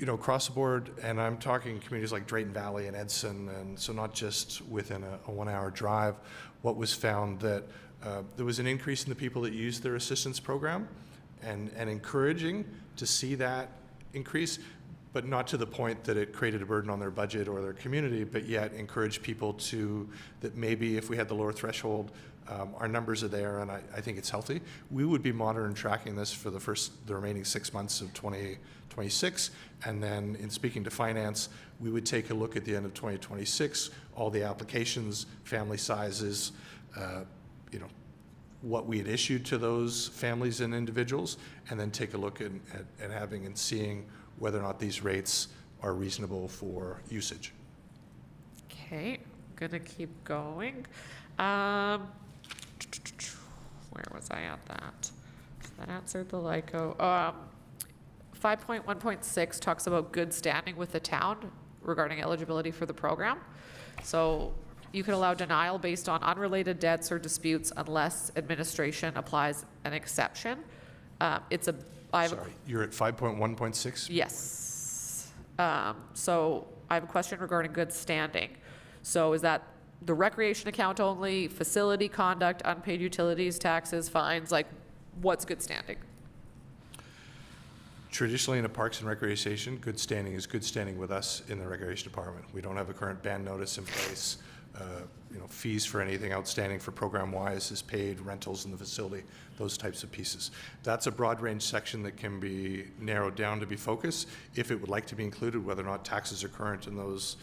across the board, and I'm talking communities like Drayton Valley and Edson, and so not just within a 1-hour drive, what was found that there was an increase in the people that used their assistance program, and encouraging to see that increase, but not to the point that it created a burden on their budget or their community, but yet encourage people that maybe if we had the lower threshold, our numbers are there, and I think it's healthy. We would be monitoring and tracking this for the remaining 6 months of 2026, and then in speaking to finance, we would take a look at the end of 2026, all the applications, family sizes, what we had issued to those families and individuals, and then take a look at having and seeing whether or not these rates are reasonable for usage. Okay, gonna keep going. Where was I at that? So that answered the LICO. 5.1.6 talks about good standing with the town regarding eligibility for the program. So you can allow denial based on unrelated debts or disputes unless administration applies an exception. Sorry, you're at 5.1.6? Yes. So I have a question regarding good standing. So is that the recreation account only, facility conduct, unpaid utilities, taxes, fines, like what's good standing? Traditionally, in a Parks and Recreation, good standing is good standing with us in the Recreation Department. We don't have a current ban notice in place. Fees for anything outstanding for program-wise is paid, rentals in the facility, those types of pieces. That's a broad range section that can be narrowed down to be focused. If it would like to be included, whether or not taxes are current in those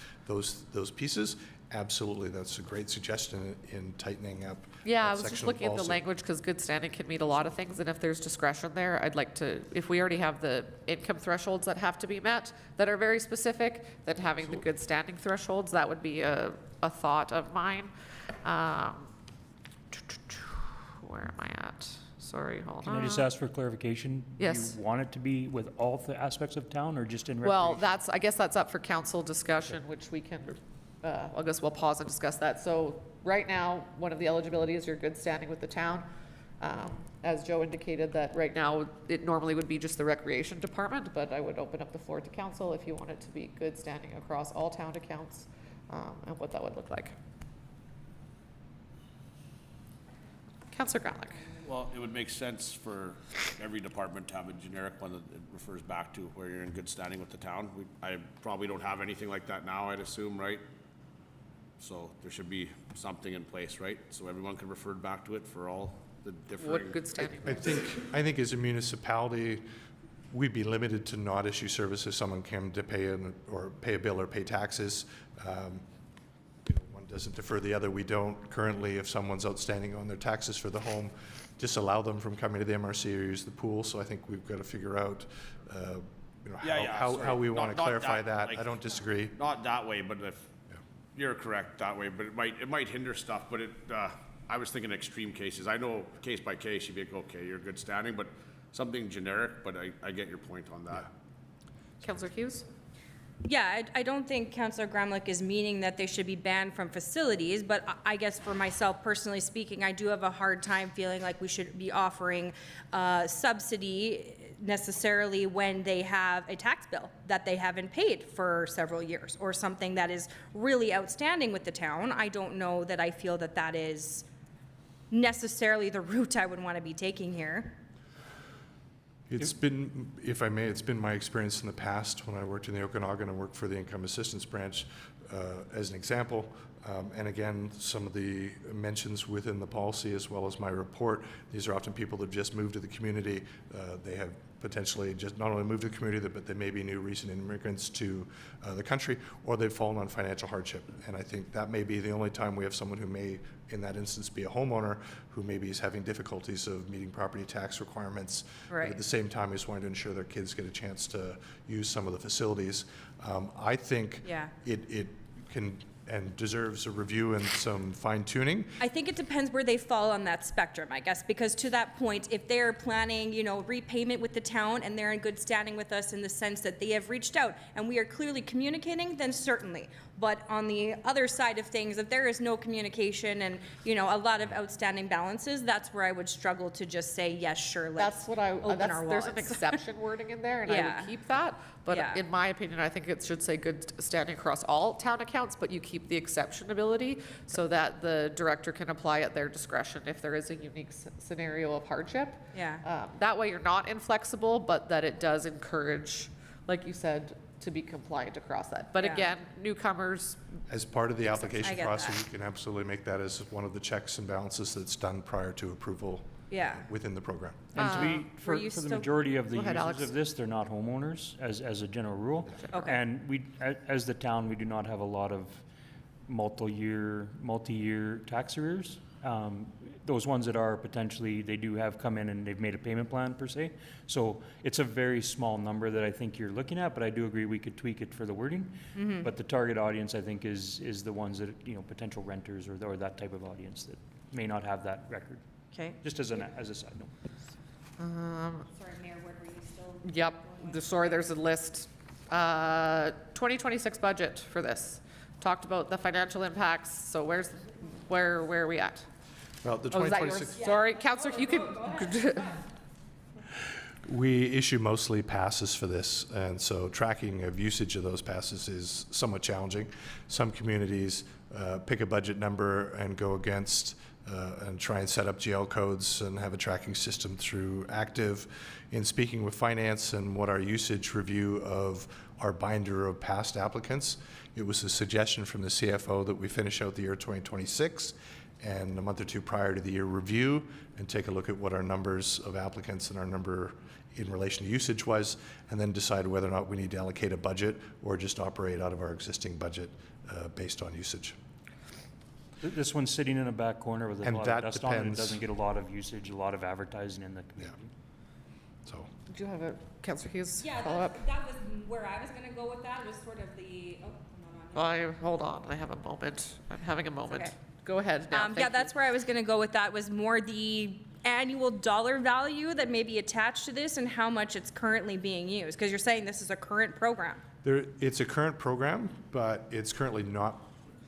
pieces, absolutely, that's a great suggestion in tightening up. Yeah, that I was just section of looking at the policy. language because good standing can mean a lot of things, and if there's discretion there, I'd like to, if we already have the income thresholds that have to be met that are very specific, then having the good standing thresholds, that would be a thought of mine. Where am I at? Sorry, hold on. Can I just ask for clarification? Yes. Do you want it to be with all the aspects of town or just in Well, recreation? I guess that's up for council discussion, which we can, I guess we'll pause and discuss that. So right now, one of the eligibility is your good standing with the town. As Joe indicated, that right now, it normally would be just the recreation department, but I would open up the floor to council if you want it to be good standing across all town accounts, and what that would look like. Councillor Gromlich. Well, it would make sense for every department to have a generic one that it refers back to where you're in good standing with the town. I probably don't have anything like that now, I'd assume, right? So there should be something in place, right? So everyone can refer back to it for all the different. What good standing? I think as a municipality, we'd be limited to not issue service if someone came to pay a bill or pay taxes. One doesn't defer the other. We don't currently, if someone's outstanding on their taxes for the home, disallow them from coming to the MRC or use the pool. So I think we've got to figure out, how we want to clarify that. Like, I don't disagree. Not that way, but if you're correct that way, but it might hinder stuff. But I was thinking extreme cases. I know case by case, you'd be like, okay, you're good standing, but something generic. But I get your point on that. Councillor Hughes? Yeah, I don't think Councillor Gromlich is meaning that they should be banned from facilities, but I guess for myself personally speaking, I do have a hard time feeling like we should be offering subsidy necessarily when they have a tax bill that they haven't paid for several years, or something that is really outstanding with the town. I don't know that I feel that that is necessarily the route I would want to be taking here. It's been, if I may, it's been my experience in the past when I worked in the Okanagan and worked for the Income Assistance Branch, as an example. And again, some of the mentions within the policy as well as my report, these are often people that have just moved to the community. They have potentially just not only moved to the community, but they may be new recent immigrants to the country, or they've fallen on financial hardship. And I think that may be the only time we have someone who may, in that instance, be a homeowner who maybe is having difficulties of meeting property tax requirements. Right. But at the same time, is wanting to ensure their kids get a chance to use some of the facilities. I think it can and deserves a review and some fine tuning. I think it depends where they fall on that spectrum, I guess, because to that point, if they're planning, repayment with the town and they're in good standing with us in the sense that they have reached out and we are clearly communicating, then certainly. But on the other side of things, if there is no communication and, a lot of outstanding balances, that's where I would struggle to just say, yes, sure, let's open our There's an wallets. exception wording in there, and I Yeah. would keep that. But Yeah. in my opinion, I think it should say good standing across all town accounts, but you keep the exception ability so that the director can apply at their discretion if there is a unique scenario of hardship. Yeah. That way you're not inflexible, but that it does encourage, like you said, to be compliant across that. But Yeah. again, newcomers, As part of the I application get process, that. you can absolutely make that as one of the checks and balances that's done prior to approval Yeah. within the program. And to be, Were for you the still- majority of the Go ahead, Alex. users of this, they're not homeowners as a general rule. Okay. And we, as the town, we do not have a lot of multi-year tax arrears. those ones that are potentially, they do have come in and they've made a payment plan per se. So it's a very small number that I think you're looking at, but I do agree we could tweak it for the wording. But the target audience, I think, is the ones that, you know, potential renters or that type of audience that may not have that record, Okay. just as a side note. Sorry, Mayor, where were you still? Yep, sorry, there's a list. 2026 budget for this. Talked about the financial impacts, so where are we at? Well, the Oh, is that yours? 2026, Sorry, Counselor, you could, we issue mostly passes for this, and so tracking of usage of those passes is somewhat challenging. Some communities pick a budget number and go against and try and set up GL codes and have a tracking system through Active. In speaking with finance and what our usage review of our binder of past applicants, it was a suggestion from the CFO that we finish out the year 2026 and a month or two prior to the year review and take a look at what our numbers of applicants and our number in relation to usage was, and then decide whether or not we need to allocate a budget or just operate out of our existing budget based on usage. This one's sitting in a back corner with a And lot that of dust on it. It depends- doesn't get a lot of usage, a lot of advertising in the community. So, do you have a, Counselor Hughes, Yeah, follow up? that was where I was gonna go with that, was sort of the, oh, hold on. Hold on, I have a moment. I'm having a moment. okay. Go ahead now. Yeah, Thank you. that's where I was gonna go with that, was more the annual dollar value that may be attached to this and how much it's currently being used, because you're saying this is a current program. it's a current program, but it's currently not,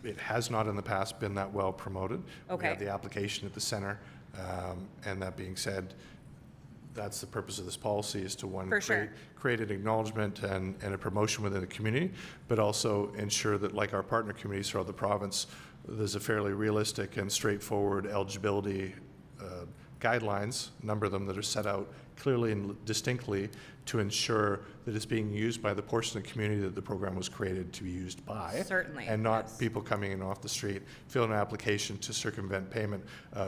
it has not in the past been that well promoted. We Okay. have the application at the center, and that being said, that's the purpose of this policy, is to, one, For sure. create an acknowledgement and a promotion within the community, but also ensure that, like our partner communities throughout the province, there's a fairly realistic and straightforward eligibility guidelines, a number of them that are set out clearly and distinctly to ensure that it's being used by the portion of the community that the program was created to be used by. Certainly, And not yes. people coming in off the street, filling an application to circumvent payment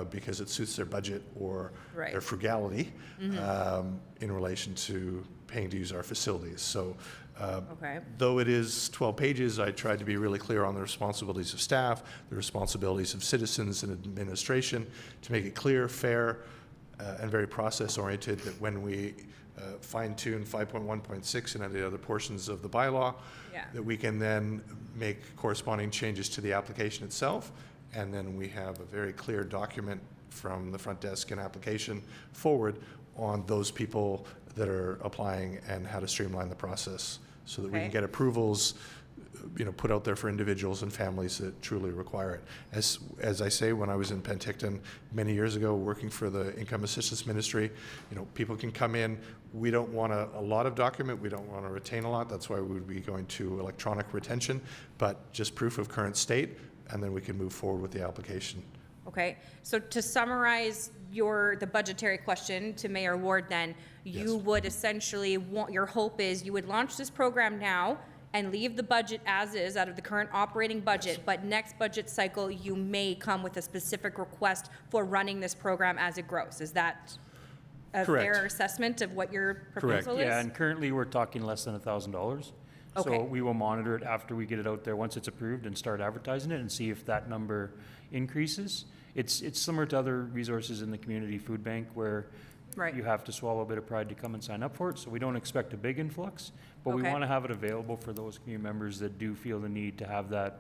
because it suits their budget or Right. their frugality in relation to paying to use our facilities. So Okay. though it is 12 pages, I tried to be really clear on the responsibilities of staff, the responsibilities of citizens and administration, to make it clear, fair, and very process-oriented, that when we fine-tune 5.1.6 and any other portions of the bylaw, Yeah. that we can then make corresponding changes to the application itself, and then we have a very clear document from the front desk and application forward on those people that are applying and how to streamline the process so that we can Okay. get approvals, put out there for individuals and families that truly require it. As I say, when I was in Penticton many years ago, working for the Income Assistance Ministry, people can come in. We don't want a lot of document. We don't want to retain a lot. That's why we would be going to electronic retention, but just proof of current state, and then we can move forward with the application. Okay, so to summarize the budgetary question to Mayor Ward then, you Yes. would essentially your hope is you would launch this program now and leave the budget as is out of the current operating budget, but next budget cycle, you may come with a specific request for running this program as it grows. Is that a Correct. fair assessment of what your proposal is? Yeah, and currently we're talking less than $1,000. Okay. So we will monitor it after we get it out there, once it's approved, and start advertising it and see if that number increases. It's similar to other resources in the community food bank where Right. you have to swallow a bit of pride to come and sign up for it. So we don't expect a big influx, but we Okay. want to have it available for those community members that do feel the need to have that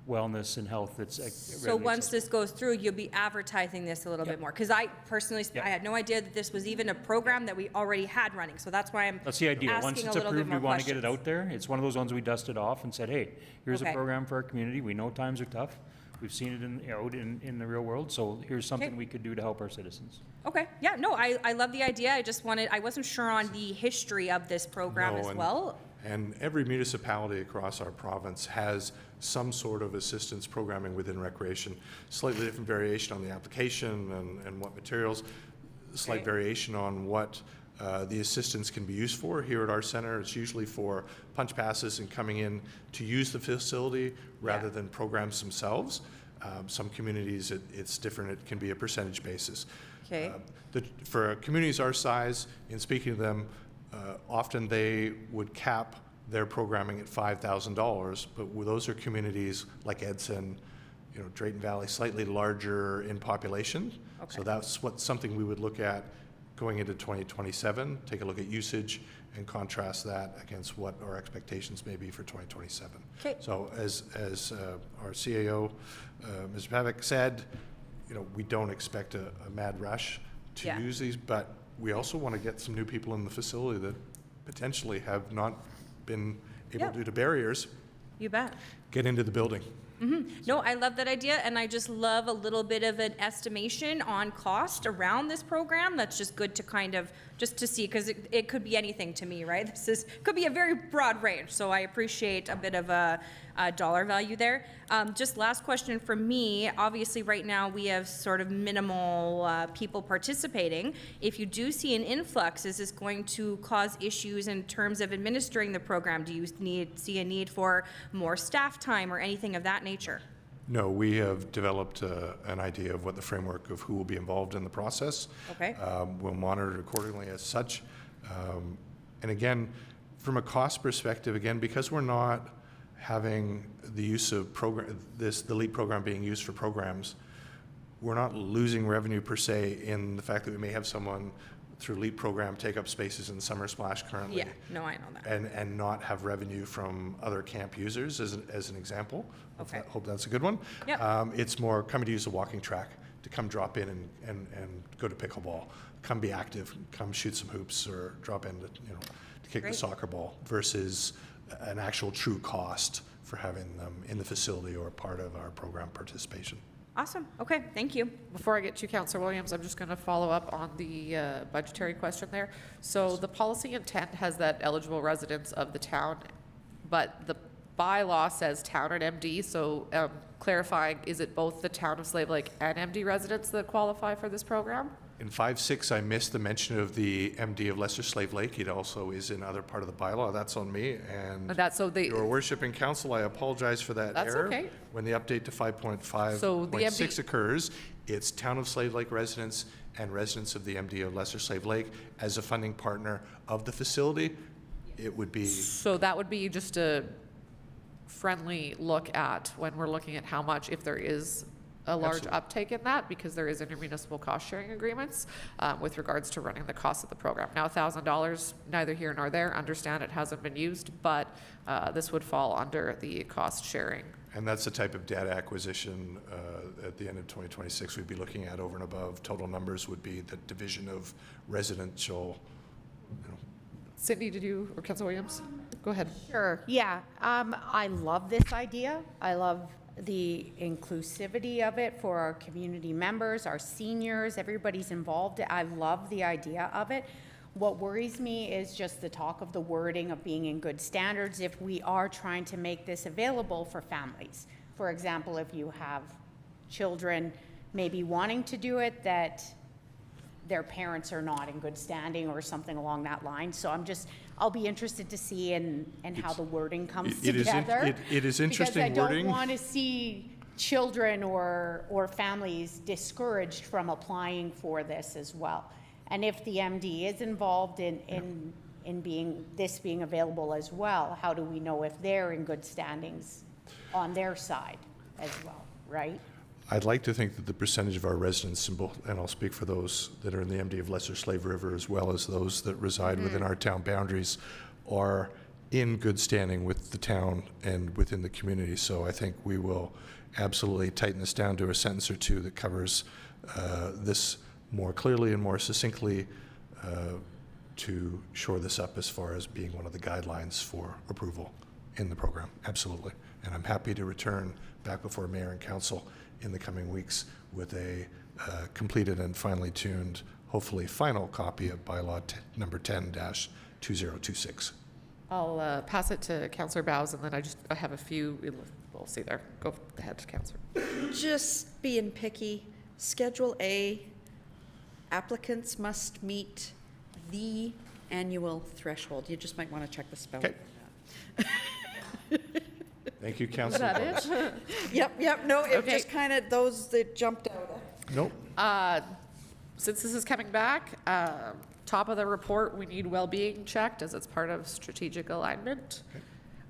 wellness and health that's So readily once accessible. this goes through, you'll be advertising this a little bit more? Because I personally, Yep. I had no idea that this was even a program that we already had running, so that's why I'm That's the idea. Once asking a it's little bit approved, we more want to get it questions. out there. It's one of those ones we dusted off and said, hey, here's a Okay. program for our community. We know times are tough. We've seen it out in the real world, so here's something Okay. we could do to help our citizens. Okay, yeah, no, I love the idea, I wasn't sure on the history of this program No, as and- well. And every municipality across our province has some sort of assistance programming within recreation. Slightly different variation on the application and what materials, slight Okay. variation on what the assistance can be used for. Here at our center, it's usually for punch passes and coming in to use the facility rather than programs themselves. Some communities, it's different. It can be a percentage basis. Okay. For communities our size, in speaking to them, often they would cap their programming at $5,000, but those are communities like Edson, Drayton Valley, slightly larger in population. So Okay. that's something we would look at going into 2027, take a look at usage and contrast that against what our expectations may be for 2027. Okay. So as our CAO, Mr. Pavic said, we don't expect a mad rush to Yeah. use these, but we also want to get some new people in the facility that potentially have not been able, Yep. due to barriers, You bet. get into the building. No, I love that idea, and I just love a little bit of an estimation on cost around this program. That's just good to kind of, just to see, because it could be anything to me, right? Could be a very broad range, so I appreciate a bit of a dollar value there. Just last question from me. Obviously, right now, we have sort of minimal people participating. If you do see an influx, is this going to cause issues in terms of administering the program? Do you see a need for more staff time or anything of that nature? No, we have developed an idea of what the framework of who will be involved in the process. Okay. We'll monitor it accordingly as such. And again, from a cost perspective, again, because we're not having the use of the LEAP program being used for programs, we're not losing revenue per se in the fact that we may have someone through LEAP program take up spaces in Summer Splash currently. Yeah, no, I know that. And not have revenue from other camp users as an example. Okay. Hope that's a good one. Yep. It's more coming to use a walking track, to come drop in and go to pickleball, come be active, come shoot some hoops or drop in to kick the Great. soccer ball versus an actual true cost for having them in the facility or part of our program participation. Awesome. Okay, thank you. Before I get to Councillor Williams, I'm just going to follow up on the budgetary question there. So the policy intent has that eligible residents of the town, but the bylaw says town and MD, so clarifying, is it both the town of Slave Lake and MD residents that qualify for this program? In 5.6, I missed the mention of the MD of Lesser Slave Lake. It also is another part of the bylaw. That's on me. And That's so they, Your worship in council, I apologize for that That's error. okay. When the update to So the 5.5.6 occurs, it's Town of Slave Lake residents and residents of the MD of Lesser Slave Lake as a funding partner of the facility. It would be, so that would be just a friendly look at when we're looking at how much, if there is a large Absolutely. uptake in that, because there is intermunicipal cost sharing agreements with regards to running the cost of the program. Now, $1,000, neither here nor there, understand it hasn't been used, but this would fall under the cost sharing. and that's the type of data acquisition at the end of 2026 we'd be looking at over and above. Total numbers would be the division of residential. Sydney, did you, or Councilor Williams? Go ahead. Sure, yeah. I love this idea. I love the inclusivity of it for our community members, our seniors, everybody's involved. I love the idea of it. What worries me is just the talk of the wording of being in good standards if we are trying to make this available for families. For example, if you have children maybe wanting to do it that their parents are not in good standing or something along that line. So I'll be interested to see and how the wording comes It is together. it is interesting Because I wording. don't want to see children or families discouraged from applying for this as well. And if the MD is involved in being available as well, how do we know if they're in good standings on their side as well, right? I'd like to think that the percentage of our residents, and I'll speak for those that are in the MD of Lesser Slave River as well as those that reside within our town boundaries, are in good standing with the town and within the community. So I think we will absolutely tighten this down to a sentence or two that covers this more clearly and more succinctly to shore this up as far as being one of the guidelines for approval in the program. Absolutely. And I'm happy to return back before Mayor and Council in the coming weeks with a completed and finely tuned, hopefully final copy of bylaw number 10-2026. I'll pass it to Councillor Bowes, and then I have a few, we'll see there. Go ahead, Councillor. Just being picky, Schedule A, applicants must meet the annual threshold. You just might want to check the spelling. Okay. Thank you, Is Councilor. that it? Yep, no, it Okay. just kind of, those that jumped out. Nope. Since this is coming back, top of the report, we need well-being checked as it's part of strategic alignment.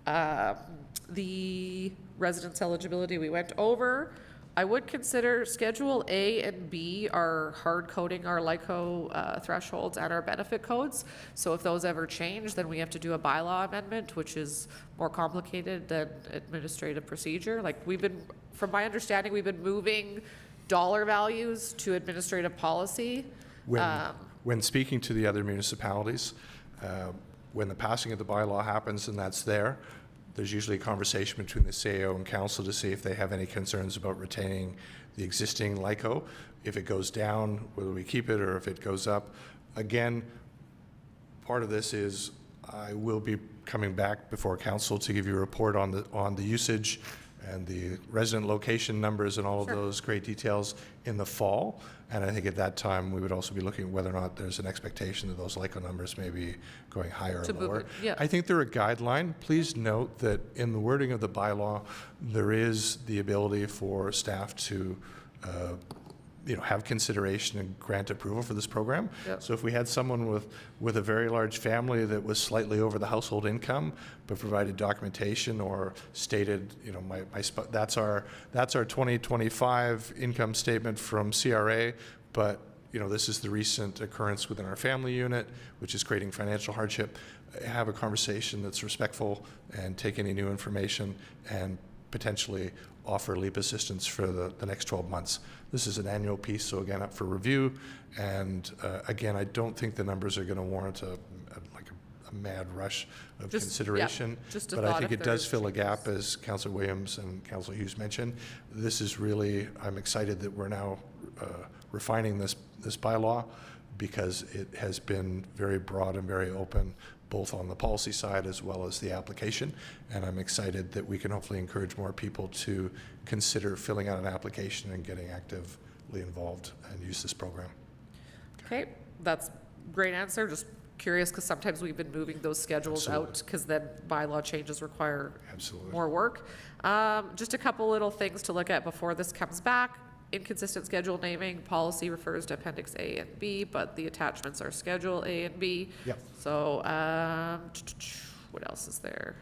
The residence eligibility we went over. I would consider Schedule A and B are hard coding our LICO thresholds and our benefit codes. So if those ever change, then we have to do a bylaw amendment, which is more complicated than administrative procedure. Like from my understanding, we've been moving dollar values to administrative policy. When speaking to the other municipalities, when the passing of the bylaw happens and that's there's usually a conversation between the CAO and council to see if they have any concerns about retaining the existing LICO. If it goes down, whether we keep it or if it goes up. Again, part of this is I will be coming back before council to give you a report on the usage and the resident location numbers and all of those great details in the fall. And I think at that time, we would also be looking at whether or not there's an expectation that those LICO numbers may be going higher or lower. I think they're a guideline. Please note that in the wording of the bylaw, there is the ability for staff to have consideration and grant approval for this program. Yep. So if we had someone with a very large family that was slightly over the household income, but provided documentation or stated, that's our 2025 income statement from CRA, but this is the recent occurrence within our family unit, which is creating financial hardship. Have a conversation that's respectful and take any new information and potentially offer LEAP assistance for the next 12 months. This is an annual piece, so again, up for review. And again, I don't think the numbers are going to warrant a mad rush of consideration. But I think it does fill a gap, as Councillor Williams and Councillor Hughes mentioned. This is really, I'm excited that we're now refining this bylaw, because it has been very broad and very open, both on the policy side as well as the application. And I'm excited that we can hopefully encourage more people to consider filling out an application and getting actively involved and use this program. Okay, that's great answer. Just curious, because sometimes we've been moving those schedules out, because then bylaw changes require more work. Just a couple little things to look at before this comes back. Inconsistent schedule naming policy refers to Appendix A and B, but the attachments are Schedule A and B. Yep. So what else is there?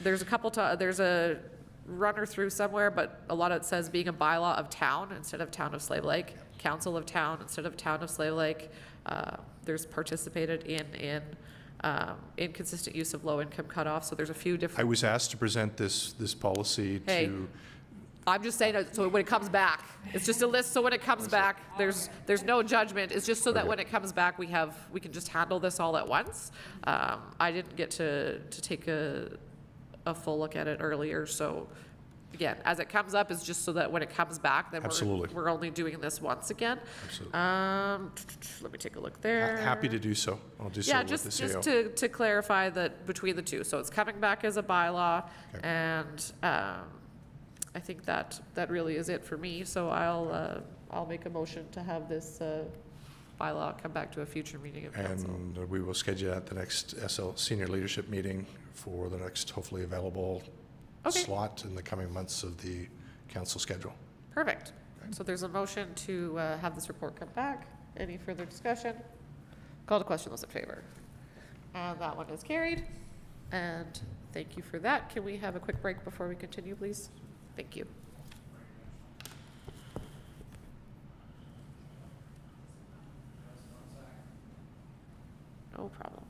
There's a couple. There's a runner through somewhere, but a lot of it says being a bylaw of town instead of Town of Slave Lake. Council of Town instead of Town of Slave Lake. There's participated in inconsistent use of low-income cutoff. So there's a few different. I was asked to present this policy to. I'm just saying, so when it comes back, it's just a list, so when it comes back, there's no judgment. It's just so that when it comes back, we can just handle this all at once. I didn't get to take a full look at it earlier, so again, as it comes up, it's just so that when it comes back, then we're only doing this once again. Let me take a look there. Happy to do so. I'll do so with the CEO. Just to clarify that between the two. So it's coming back as a bylaw, and I think that really is it for me. So I'll make a motion to have this bylaw come back to a future meeting of council. And we will schedule at the next SL senior leadership meeting for the next hopefully available slot in the coming months of the council schedule. Perfect. So there's a motion to have this report come back. Any further discussion? Call to question, those in favor. And that one is carried. And thank you for that. Can we have a quick break before we continue, please? Thank you. No problem.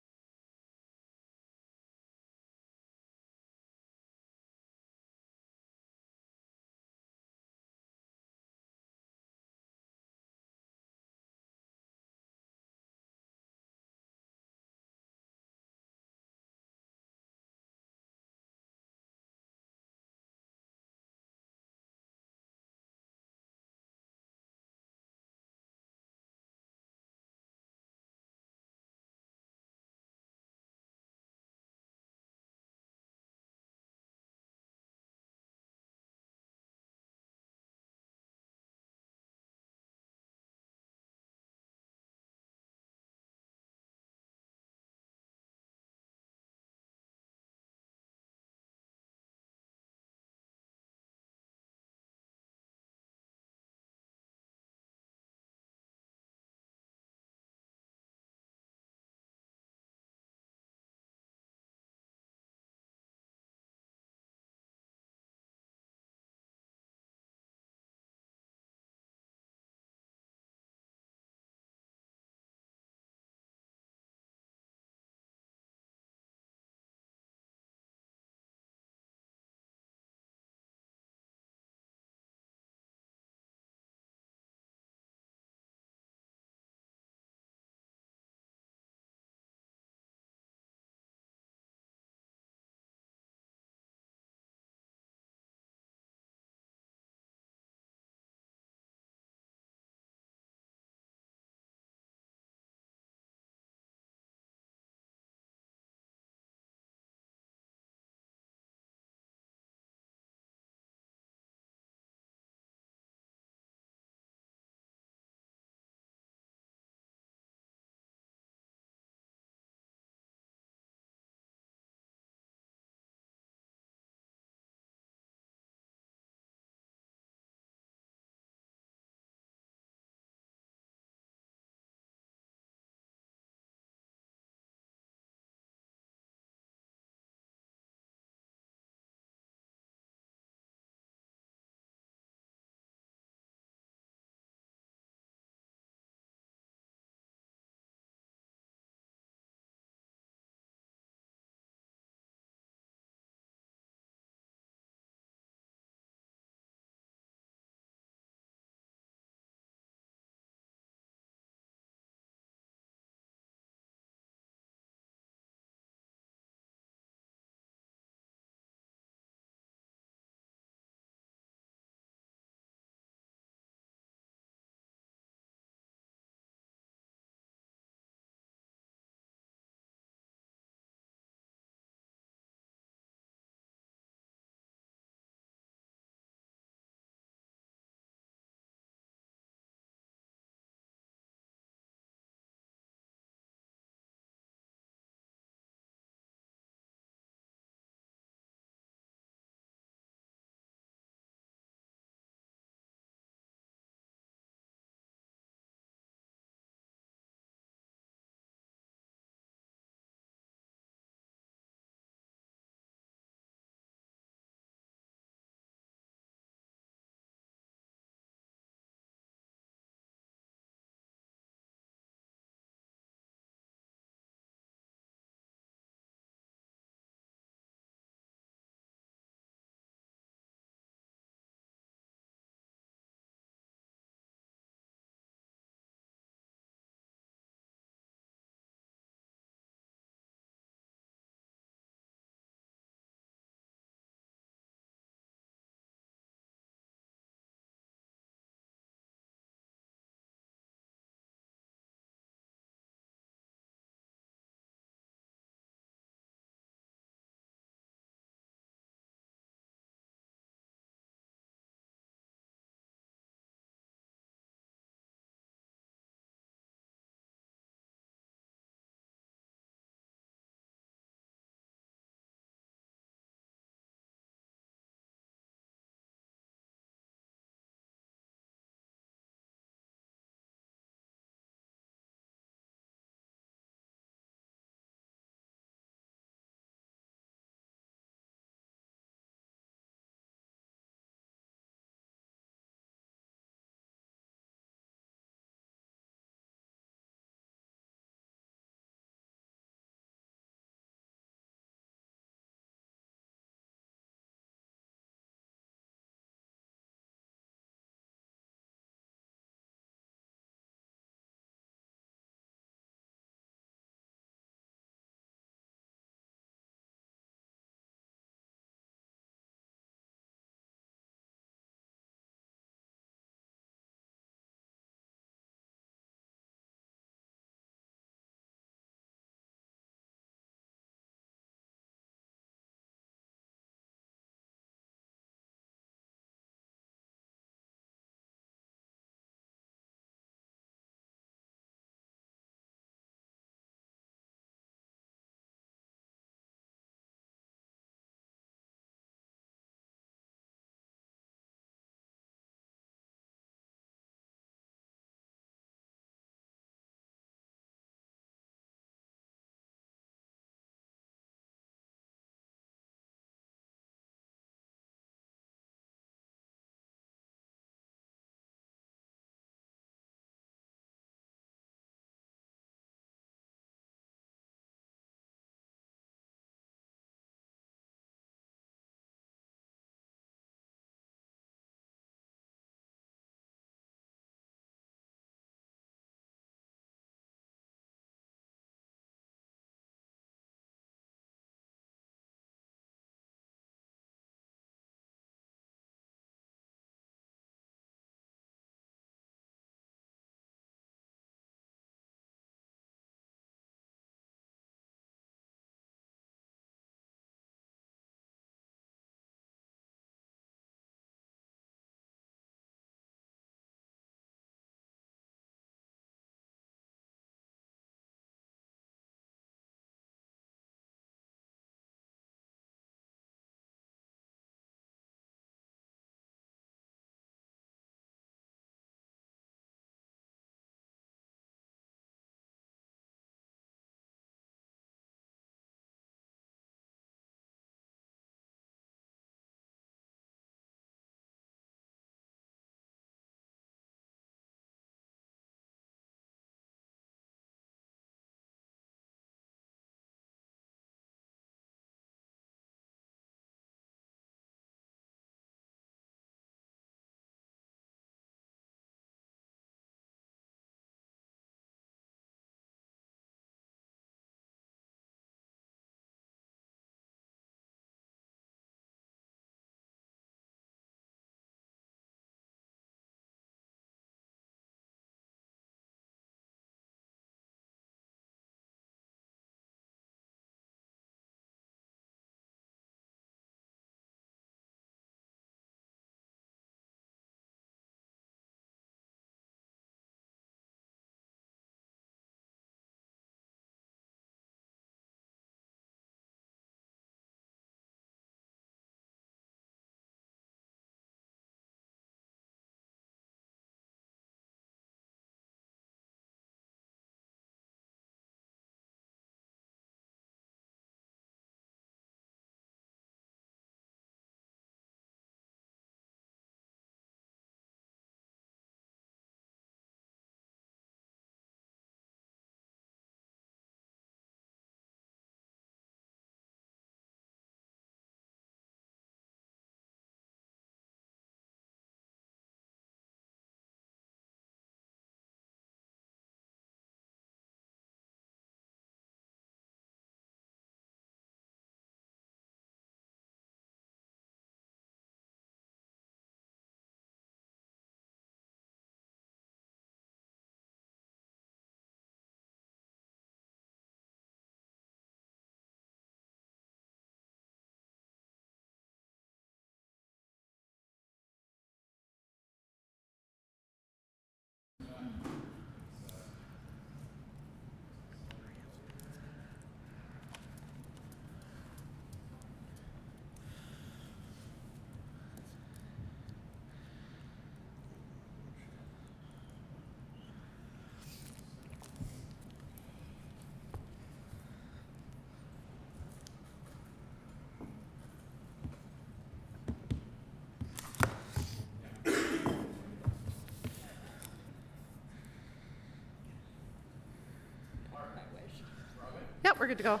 Yep, we're good to go.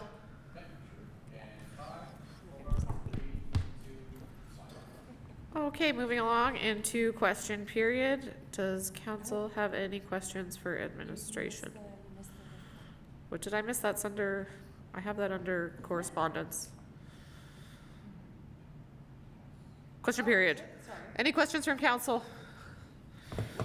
Okay, moving along into question period. Does council have any questions for administration? What did I miss? That's under, I have that under correspondence. Question period. Any questions from council?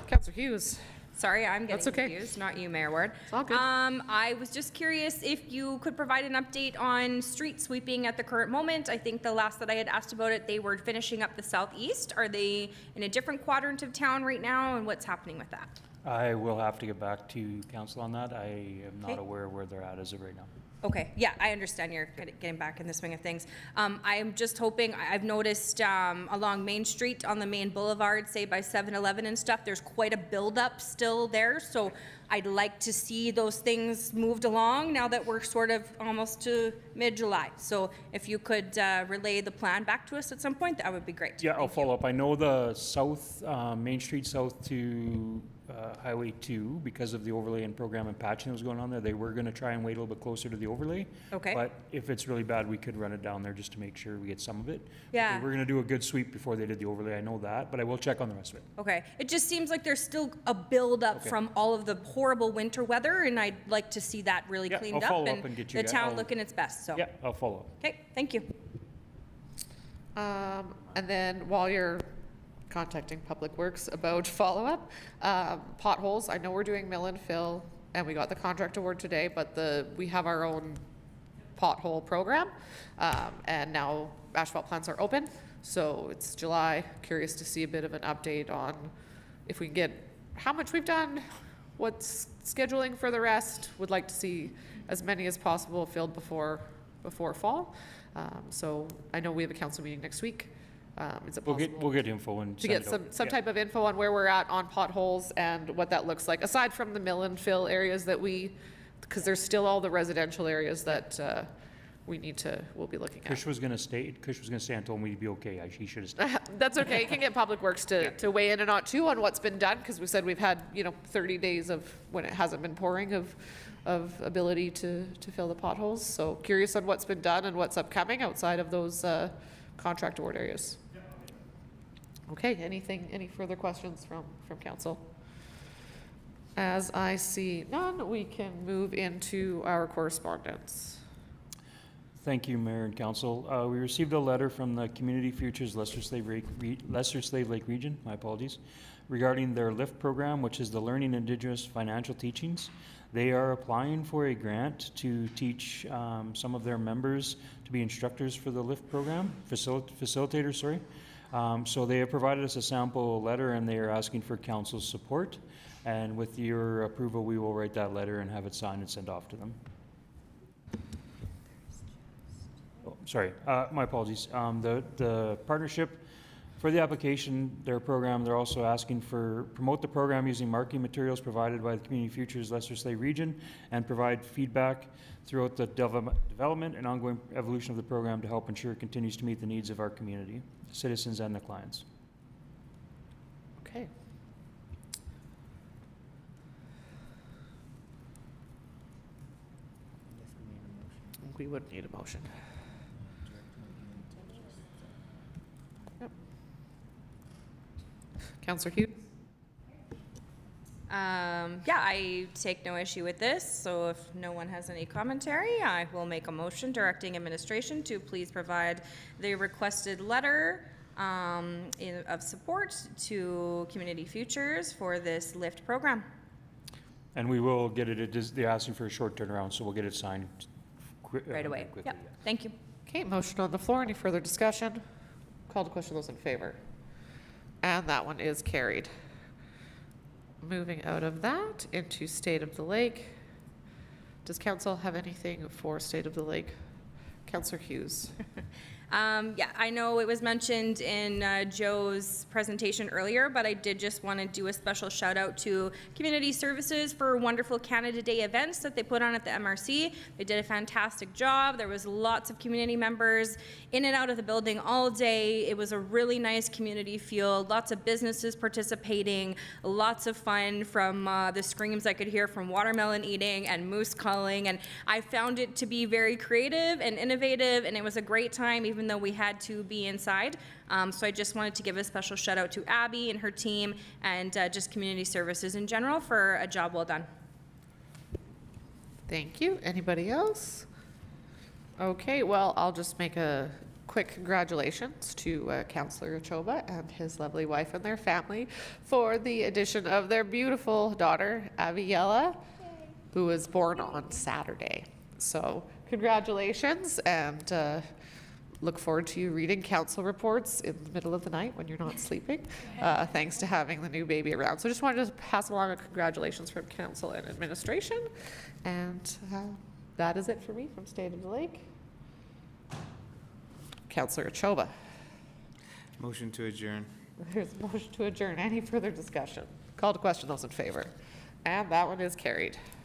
Councillor Hughes. Sorry, I'm That's getting okay. confused, not you, Mayor Ward. It's all good. I was just curious if you could provide an update on street sweeping at the current moment. I think the last that I had asked about it, they were finishing up the southeast. Are they in a different quadrant of town right now, and what's happening with that? I will have to get back to council on that. I am not Okay. aware where they're at as of right now. Okay, yeah, I understand you're getting back in the swing of things. I'm just hoping, I've noticed along Main Street on the main boulevard, say by 7-Eleven and stuff, there's quite a buildup still there. So I'd like to see those things moved along now that we're sort of almost to mid-July. So if you could relay the plan back to us at some point, that would be great. Yeah, I'll follow up. I know the south, Main Street south to Highway 2, because of the overlay and program and patching that was going on there, they were gonna try and wait a little bit closer to the overlay. Okay. But if it's really bad, we could run it down there just to make sure we get some of it. But Yeah. They were gonna do a good sweep before they did the overlay, I know that, but I will check on the rest of it. Okay, it just seems like there's still a buildup Okay. from all of the horrible winter weather, and I'd like to see that really Yeah, cleaned I'll follow up up and get you the guys- town I'll- looking its best, so. Yeah, I'll follow up. Okay, thank you. And then while you're contacting Public Works about follow-up, potholes, I know we're doing mill and fill, and we got the contract award today, but we have our own pothole program. And now asphalt plants are open, so it's July. Curious to see a bit of an update on if we can get how much we've done, what's scheduling for the rest. Would like to see as many as possible filled before fall. So I know we have a council meeting next week. Is it We'll possible get info and to send get it over. some Yeah. type of info on where we're at on potholes and what that looks like, aside from the mill and fill areas that because there's still all the residential areas that we'll be looking Kush at. was gonna stay and told me he'd be okay. He should have stayed. That's okay. You can get Public Works to weigh in and on too on what's been done, because we said we've had, 30 days of when it hasn't been pouring of ability to fill the potholes. So curious on what's been done and what's upcoming outside of those contract award areas. Okay, any further questions from council? As I see none, we can move into our correspondence. Thank you, Mayor and Council. We received a letter from the Community Futures Lesser Slave Lake Region, my apologies, regarding their LIFT program, which is the Learning Indigenous Financial Teachings. They are applying for a grant to teach some of their members to be instructors for the LIFT program, facilitators, sorry. So they have provided us a sample letter, and they are asking for council's support. And with your approval, we will write that letter and have it signed and sent off to them. Oh, sorry, my apologies. The partnership for the application, their program, they're also asking for promote the program using marketing materials provided by the Community Futures Lesser Slave Region and provide feedback throughout the development and ongoing evolution of the program to help ensure it continues to meet the needs of our community, citizens and the clients. Okay. We would need a motion. Yep. Councillor Hughes? Yeah, I take no issue with this, so if no one has any commentary, I will make a motion directing administration to please provide the requested letter of support to Community Futures for this LIFT program. And we will get it, they're asking for a short turnaround, so we'll get it signed Right away. quickly. Yep, thank you. Okay, motion on the floor. Any further discussion? Call to question, those in favor. And that one is carried. Moving out of that into State of the Lake. Does council have anything for State of the Lake? Councillor Hughes. Yeah, I know it was mentioned in Joe's presentation earlier, but I did just want to do a special shout out to Community Services for wonderful Canada Day events that they put on at the MRC. They did a fantastic job. There was lots of community members in and out of the building all day. It was a really nice community feel, lots of businesses participating, lots of fun from the screams I could hear from watermelon eating and moose calling, and I found it to be very creative and innovative, and it was a great time even though we had to be inside. So I just wanted to give a special shout out to Abby and her team and just Community Services in general for a job well done. Thank you. Anybody else? Okay, well, I'll just make a quick congratulations to Councillor Achoba and his lovely wife and their family for the addition of their beautiful daughter, Aviella, who was born on Saturday. So congratulations, and look forward to you reading council reports in the middle of the night when you're not sleeping, thanks to having the new baby around. So just wanted to pass along a congratulations from council and administration. And that is it for me from State of the Lake. Councillor Achoba. Motion to adjourn. There's a motion to adjourn. Any further discussion? Call to question, those in favor. And that one is carried.